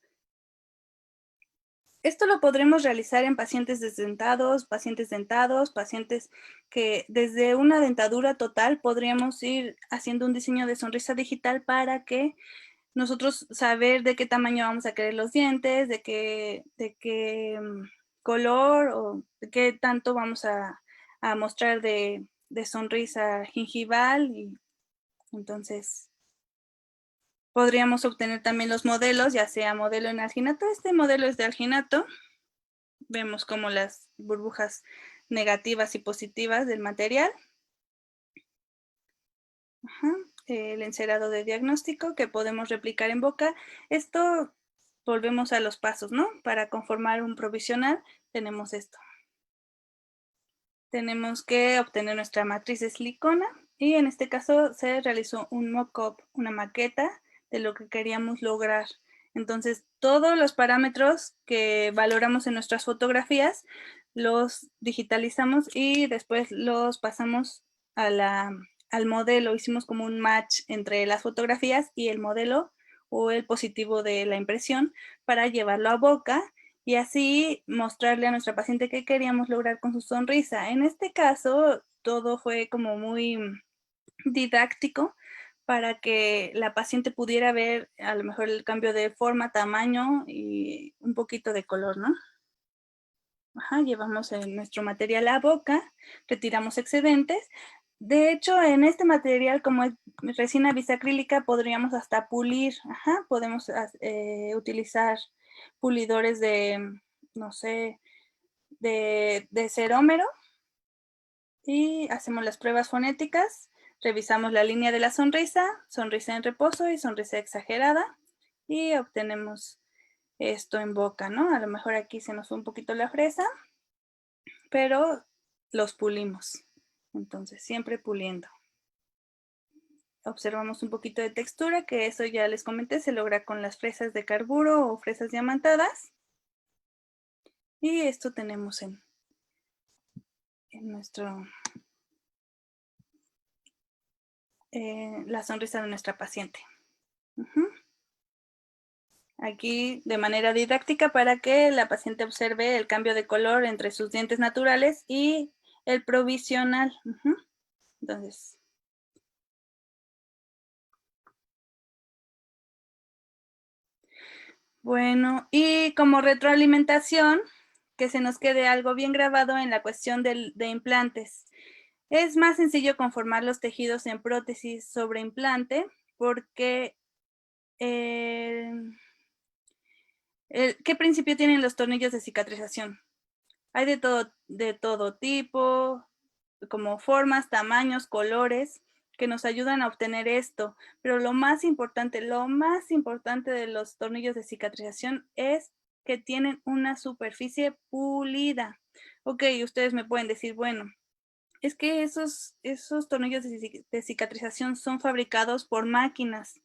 Esto lo podremos realizar en pacientes desdentados, pacientes dentados, pacientes que desde una dentadura total podríamos ir haciendo un diseño de sonrisa digital para que nosotros saber de qué tamaño vamos a querer los dientes, de qué color o de qué tanto vamos a mostrar de sonrisa gingival. Y entonces podríamos obtener también los modelos, ya sea modelo en alginato. Este modelo es de alginato. Vemos como las burbujas negativas y positivas del material. El encerado de diagnóstico que podemos replicar en boca. Esto, volvemos a los pasos, ¿no? Para conformar un provisional tenemos esto. Tenemos que obtener nuestra matriz de silicona, y en este caso se realizó un mock-up, una maqueta de lo que queríamos lograr. Entonces, todos los parámetros que valoramos en nuestras fotografías los digitalizamos y después los pasamos al modelo. Hicimos como un match entre las fotografías y el modelo o el positivo de la impresión para llevarlo a boca y así mostrarle a nuestra paciente qué queríamos lograr con su sonrisa. En este caso, todo fue como muy didáctico para que la paciente pudiera ver a lo mejor el cambio de forma, tamaño y un poquito de color, ¿no? Ajá, llevamos nuestro material a boca, retiramos excedentes. De hecho, en este material, como es resina bisacrílica, podríamos hasta pulir. Ajá, podemos utilizar pulidores de, no sé, de cerómero. Y hacemos las pruebas fonéticas. Revisamos la línea de la sonrisa, sonrisa en reposo y sonrisa exagerada. Y obtenemos esto en boca, ¿no? A lo mejor aquí se nos fue un poquito la fresa, pero los pulimos. Entonces, siempre puliendo. Observamos un poquito de textura, que eso ya les comenté, se logra con las fresas de carburo o fresas diamantadas. Y esto tenemos en nuestro, la sonrisa de nuestra paciente. Aquí de manera didáctica para que la paciente observe el cambio de color entre sus dientes naturales y el provisional. Entonces, bueno, y como retroalimentación, que se nos quede algo bien grabado en la cuestión de implantes. Es más sencillo conformar los tejidos en prótesis sobre implante porque ¿qué principio tienen los tornillos de cicatrización? Hay de todo tipo, como formas, tamaños, colores, que nos ayudan a obtener esto. Pero lo más importante de los tornillos de cicatrización es que tienen una superficie pulida. Ok, ustedes me pueden decir, bueno, es que esos tornillos de cicatrización son fabricados por máquinas,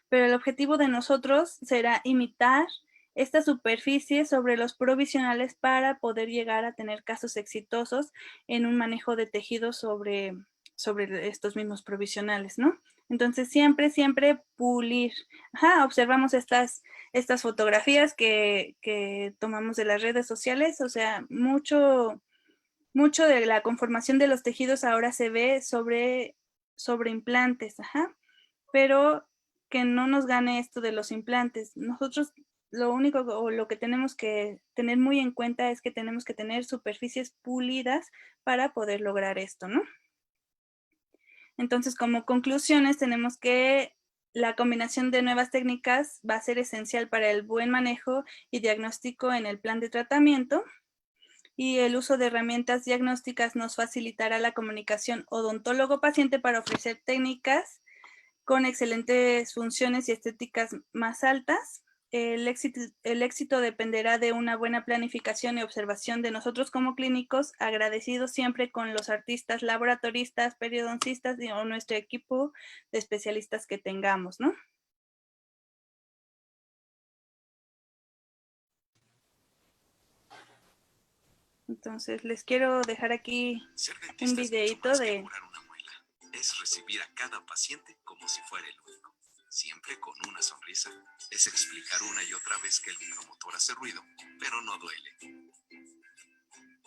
pero el objetivo de nosotros será imitar esta superficie sobre los provisionales para poder llegar a tener casos exitosos en un manejo de tejidos sobre estos mismos provisionales, ¿no? Entonces, siempre pulir. Ajá, observamos estas fotografías que tomamos de las redes sociales, o sea, mucho de la conformación de los tejidos ahora se ve sobre implantes, ajá, pero que no nos gane esto de los implantes. Nosotros lo único o lo que tenemos que tener muy en cuenta es que tenemos que tener superficies pulidas para poder lograr esto, ¿no? Entonces, como conclusiones, tenemos que la combinación de nuevas técnicas va a ser esencial para el buen manejo y diagnóstico en el plan de tratamiento. Y el uso de herramientas diagnósticas nos facilitará la comunicación odontólogo-paciente para ofrecer técnicas con excelentes funciones y estéticas más altas. El éxito dependerá de una buena planificación y observación de nosotros como clínicos, agradecidos siempre con los artistas, laboratoristas, periodoncistas o nuestro equipo de especialistas que tengamos, ¿no? Entonces, les quiero dejar aquí un videito de... Es recibir a cada paciente como si fuera el único, siempre con una sonrisa. Es explicar una y otra vez que el micromotor hace ruido, pero no duele.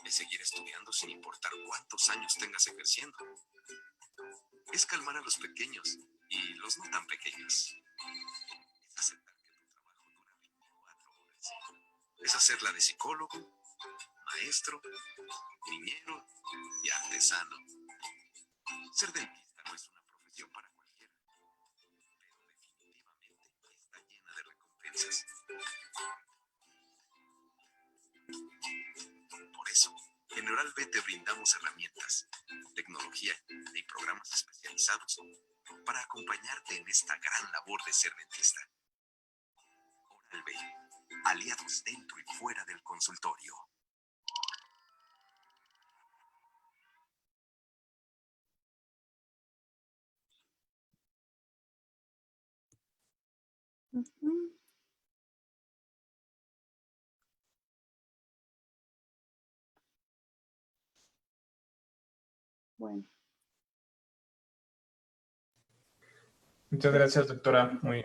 Es seguir estudiando sin importar cuántos años tengas ejerciendo. Es calmar a los pequeños y los no tan pequeños. Es aceptar que tu trabajo dura 24 horas. Es hacerla de psicólogo, maestro, niñero y artesano. Ser dentista no es una profesión para cualquiera, pero definitivamente está llena de recompensas. Por eso, en Oral B te brindamos herramientas, tecnología y programas especializados para acompañarte en esta gran labor de ser dentista. Oral B, aliados dentro y fuera del consultorio. Bueno. Muchas gracias, doctora. Muy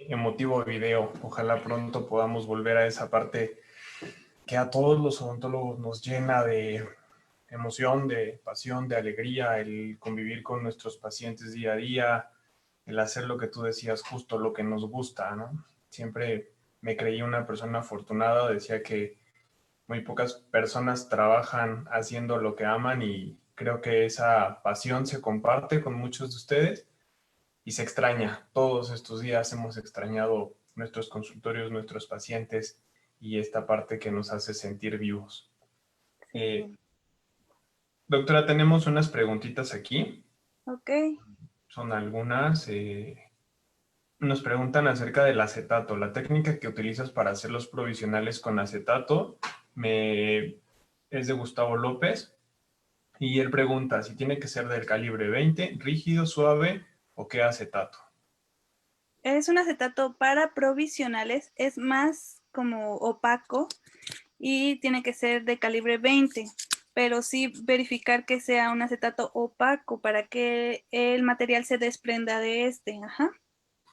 emotivo video. Ojalá pronto podamos volver a esa parte que a todos los odontólogos nos llena de emoción, de pasión, de alegría, el convivir con nuestros pacientes día a día, el hacer lo que tú decías, justo lo que nos gusta, ¿no? Siempre me creí una persona afortunada, decía que muy pocas personas trabajan haciendo lo que aman y creo que esa pasión se comparte con muchos de ustedes y se extraña. Todos estos días hemos extrañado nuestros consultorios, nuestros pacientes y esta parte que nos hace sentir vivos. Sí. Doctora, tenemos unas preguntitas aquí. Ok. Son algunas. Nos preguntan acerca del acetato. La técnica que utilizas para hacer los provisionales con acetato es de Gustavo López. Y él pregunta si tiene que ser del calibre 20, rígido, suave o qué acetato. Es un acetato para provisionales, es más como opaco y tiene que ser de calibre 20, pero sí verificar que sea un acetato opaco para que el material se desprenda de este. Ajá.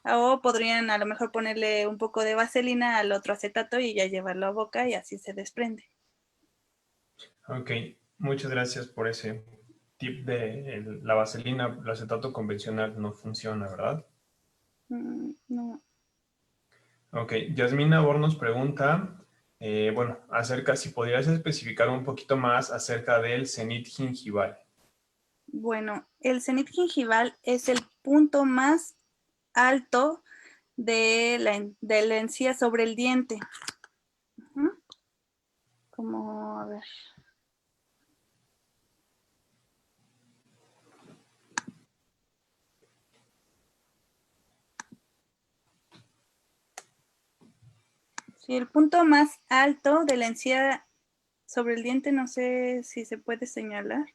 O podrían a lo mejor ponerle un poco de vaselina al otro acetato y ya llevarlo a boca y así se desprende. Ok, muchas gracias por ese tip de la vaselina. El acetato convencional no funciona, ¿verdad? No. Ok, Yasmín Nabor nos pregunta, bueno, acerca, si podrías especificar un poquito más acerca del cenit gingival. Bueno, el cenit gingival es el punto más alto de la encía sobre el diente. Como, a ver. Sí, el punto más alto de la encía sobre el diente, no sé si se puede señalar.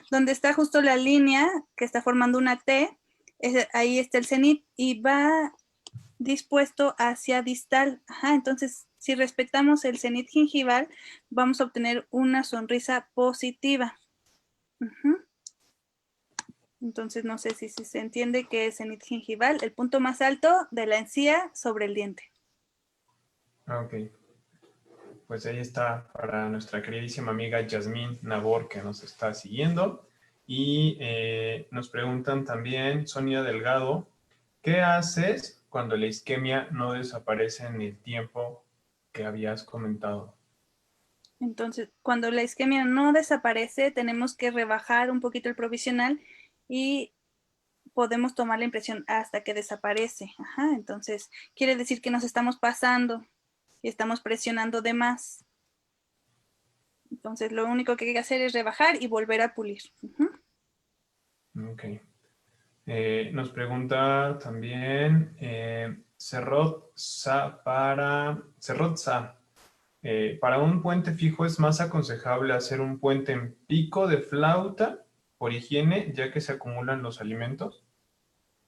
Donde está justo la línea que está formando una T, ahí está el cenit y va dispuesto hacia distal. Ajá, entonces, si respetamos el cenit gingival, vamos a obtener una sonrisa positiva. Entonces, no sé si se entiende que es cenit gingival, el punto más alto de la encía sobre el diente. Ok, pues ahí está para nuestra queridísima amiga Yasmín Nabor que nos está siguiendo. Y nos preguntan también, Sonia Delgado, ¿qué haces cuando la isquemia no desaparece en el tiempo que habías comentado? Entonces, cuando la isquemia no desaparece, tenemos que rebajar un poquito el provisional y podemos tomar la impresión hasta que desaparece. Ajá, entonces, quiere decir que nos estamos pasando y estamos presionando de más. Entonces, lo único que hay que hacer es rebajar y volver a pulir. Ok. Nos pregunta también Cerrot Sa para un puente fijo es más aconsejable hacer un puente en pico de flauta por higiene, ya que se acumulan los alimentos.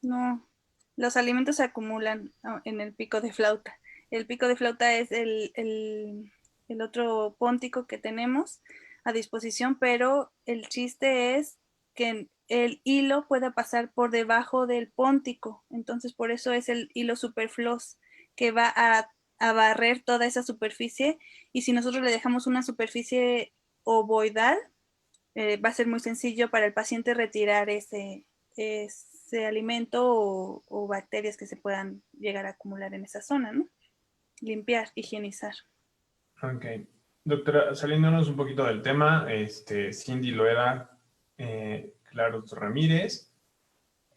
No, los alimentos se acumulan en el pico de flauta. El pico de flauta es el otro póntico que tenemos a disposición, pero el chiste es que el hilo pueda pasar por debajo del póntico. Entonces, por eso es el hilo superfloss que va a barrer toda esa superficie. Y si nosotros le dejamos una superficie ovoidal, va a ser muy sencillo para el paciente retirar ese alimento o bacterias que se puedan llegar a acumular en esa zona, ¿no? Limpiar, higienizar. Ok. Doctora, saliéndonos un poquito del tema, Cindy Loera, Claros Ramírez,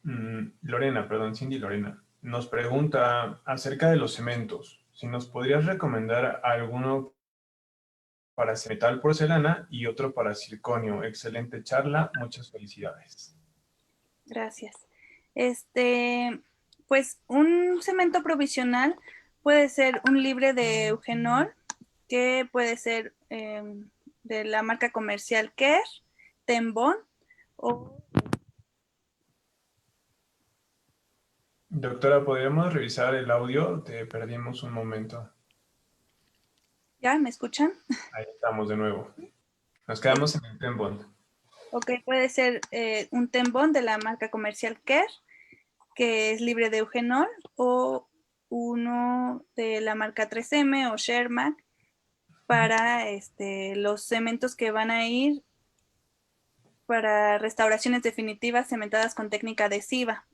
Lorena, perdón, Cindy Lorena, nos pregunta acerca de los cementos. Si nos podrías recomendar alguno para metal porcelana y otro para circonio. Excelente charla, muchas felicidades. Gracias. Pues un cemento provisional puede ser un libre de eugenol, que puede ser de la marca comercial Kerr, Tembón o... Doctora, ¿podríamos revisar el audio? Te perdimos un momento. ¿Ya me escuchan? Ahí estamos de nuevo. Nos Es, quedamos en el Tembond. ok, puede ser un Tembón de la marca comercial Kerr, que es libre de eugenol, o uno de la marca 3M o Shermack para los cementos que van a ir para restauraciones definitivas cementadas con técnica adhesiva.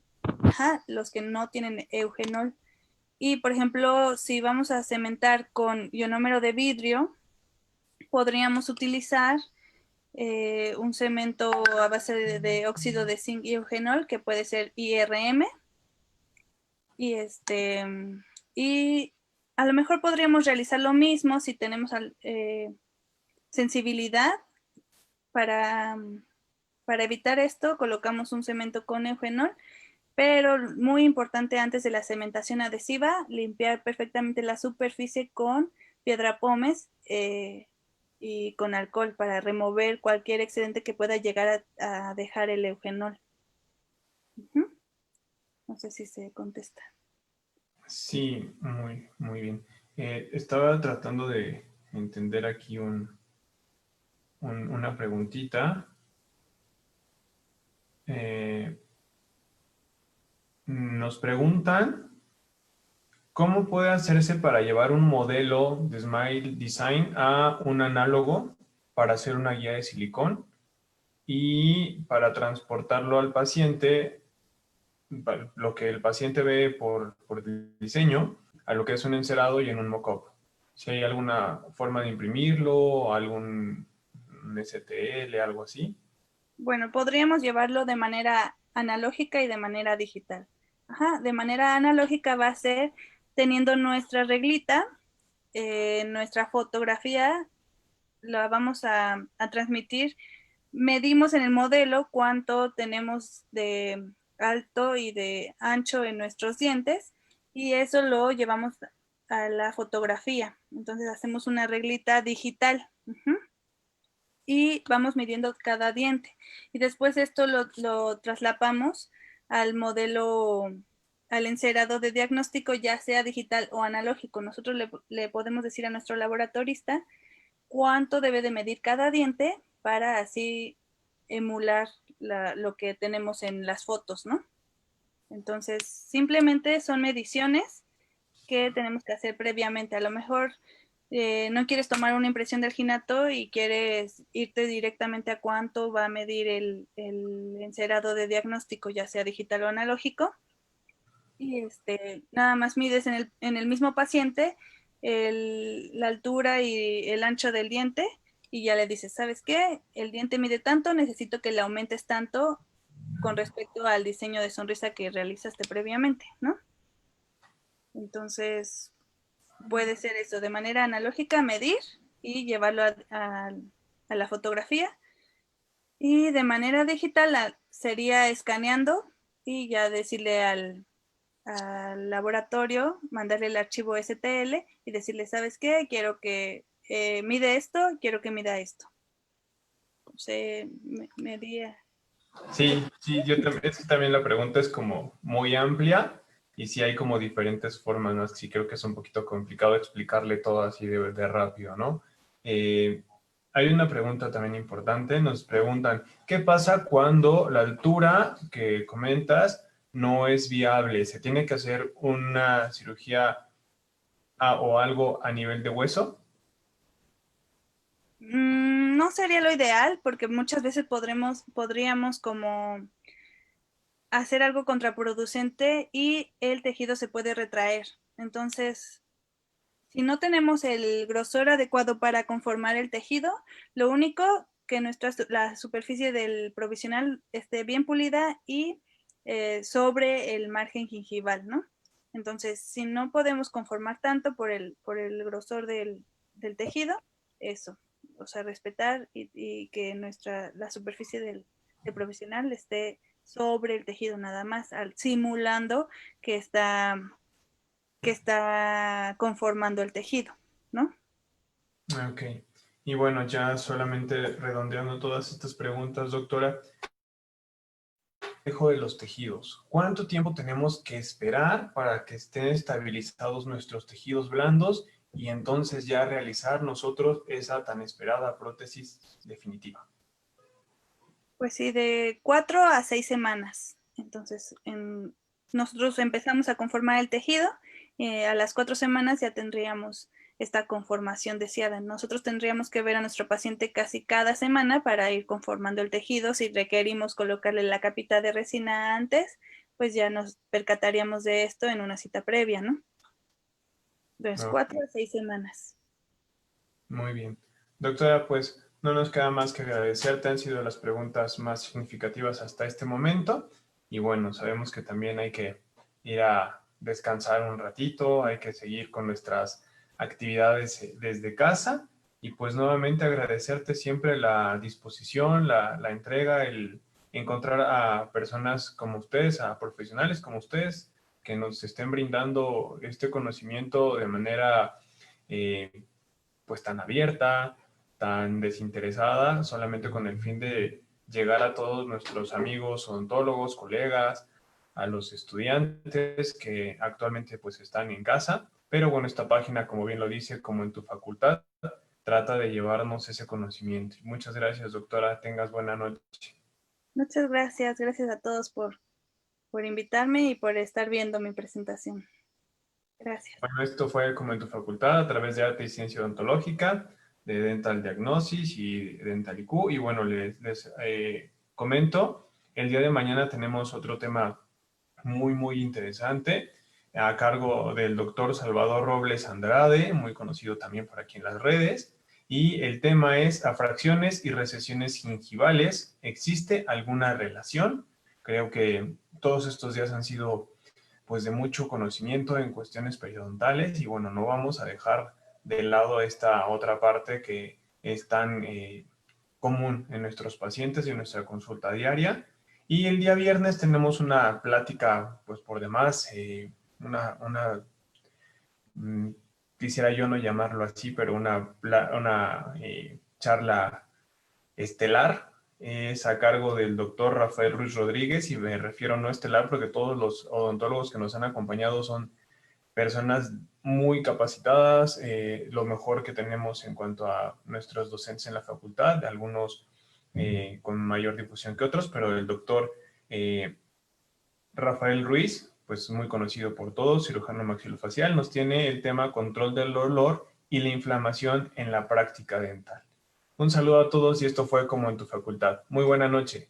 Ajá, los que no tienen eugenol. Y, por ejemplo, si vamos a cementar con ionómero de vidrio, podríamos utilizar un cemento a base de óxido de zinc y eugenol, que puede ser IRM. Y a lo mejor podríamos realizar lo mismo si tenemos sensibilidad. Para evitar esto, colocamos un cemento con eugenol, pero muy importante antes de la cementación adhesiva, limpiar perfectamente la superficie con piedra pómez y con alcohol para remover cualquier excedente que pueda llegar a dejar el eugenol. No sé si se contesta. Sí, muy bien. Estaba tratando de entender aquí una preguntita. Nos preguntan, ¿cómo puede hacerse para llevar un modelo de Smile Design a un análogo para hacer una guía de silicón y para transportarlo al paciente, lo que el paciente ve por el diseño, a lo que es un encerado y en un mock-up? Si hay alguna forma de imprimirlo, algún STL, algo así. Bueno, podríamos llevarlo de manera analógica y de manera digital. Ajá, de manera analógica va a ser teniendo nuestra reglita, nuestra fotografía, la vamos a transmitir. Medimos en el modelo cuánto tenemos de alto y de ancho en nuestros dientes y eso lo llevamos a la fotografía. Entonces hacemos una reglita digital. Y vamos midiendo cada diente. Y después esto lo traslapamos al modelo, al encerado de diagnóstico, ya sea digital o analógico. Nosotros le podemos decir a nuestro laboratorista cuánto debe de medir cada diente para así emular lo que tenemos en las fotos, ¿no? Entonces, simplemente son mediciones que tenemos que hacer previamente. A lo mejor no quieres tomar una impresión del ginato y quieres irte directamente a cuánto va a medir el encerado de diagnóstico, ya sea digital o analógico. Y nada más mides en el mismo paciente la altura y el ancho del diente y ya le dices, ¿sabes qué? El diente mide tanto, necesito que le aumentes tanto con respecto al diseño de sonrisa que realizaste previamente, ¿no? Entonces, puede ser eso, de manera analógica, medir y llevarlo a la fotografía. Y de manera digital sería escaneando y ya decirle al laboratorio, mandarle el archivo STL y decirle, ¿sabes qué? Quiero que mide esto, quiero que mida esto. Se medía. Sí, yo también, es que también la pregunta es como muy amplia y sí hay como diferentes formas, ¿no? Sí creo que es un poquito complicado explicarle todo así de rápido, ¿no? Hay una pregunta también importante, nos preguntan, ¿qué pasa cuando la altura que comentas no es viable? ¿Se tiene que hacer una cirugía o algo a nivel de hueso? No sería lo ideal porque muchas veces podríamos como hacer algo contraproducente y el tejido se puede retraer. Entonces, si no tenemos el grosor adecuado para conformar el tejido, lo único que la superficie del provisional esté bien pulida y sobre el margen gingival, ¿no? Entonces, si no podemos conformar tanto por el grosor del tejido, eso, o sea, respetar y que la superficie del provisional esté sobre el tejido nada más, simulando que está conformando el tejido, ¿no? Ok. Y bueno, ya solamente redondeando todas estas preguntas, doctora, de los tejidos. ¿Cuánto tiempo tenemos que esperar para que estén estabilizados nuestros tejidos blandos y entonces ya realizar nosotros esa tan esperada prótesis definitiva? Pues sí, de 4 a 6 semanas. Entonces, nosotros empezamos a conformar el tejido, a las 4 semanas ya tendríamos esta conformación deseada. Nosotros tendríamos que ver a nuestro paciente casi cada semana para ir conformando el tejido. Si requerimos colocarle la capita de resina antes, pues ya nos percataríamos de esto en una cita previa, ¿no? Entonces, 4 a 6 semanas. Muy bien. Doctora, pues no nos queda más que agradecerte. Han sido las preguntas más significativas hasta este momento. Y bueno, sabemos que también hay que ir a descansar un ratito, hay que seguir con nuestras actividades desde casa. Y pues nuevamente agradecerte siempre la disposición, la entrega, el encontrar a personas como ustedes, a profesionales como ustedes, que nos estén brindando este conocimiento de manera pues tan abierta, tan desinteresada, solamente con el fin de llegar a todos nuestros amigos odontólogos, colegas, a los estudiantes que actualmente pues están en casa. Pero bueno, esta página, como bien lo dice, como en tu facultad, trata de llevarnos ese conocimiento. Muchas gracias, doctora. Tengas buena noche. Muchas gracias. Gracias a todos por invitarme y por estar viendo mi presentación. Gracias. Bueno, esto fue como en tu facultad a través de Arte y Ciencia Odontológica, de Dental Diagnosis y Dental IQ. Y bueno, les comento, el día de mañana tenemos otro tema muy interesante a cargo del doctor Salvador Robles Andrade, muy conocido también por aquí en las redes. Y el tema es afracciones y recesiones gingivales. ¿Existe alguna relación? Creo que todos estos días han sido pues de mucho conocimiento en cuestiones periodontales y bueno, no vamos a dejar de lado esta otra parte que es tan común en nuestros pacientes y en nuestra consulta diaria. Y el día viernes tenemos una plática, pues por demás, mm, quisiera yo no llamarlo así, pero una charla estelar. Es a cargo del doctor Rafael Ruiz Rodríguez y me refiero no estelar porque todos los odontólogos que nos han acompañado son personas muy capacitadas, lo mejor que tenemos en cuanto a nuestros docentes en la facultad, algunos con mayor difusión que otros, pero el doctor Rafael Ruiz, pues muy conocido por todos, cirujano maxilofacial, nos tiene el tema control del dolor y la inflamación en la práctica dental. Un saludo a todos y esto fue como en tu facultad. Muy buena noche.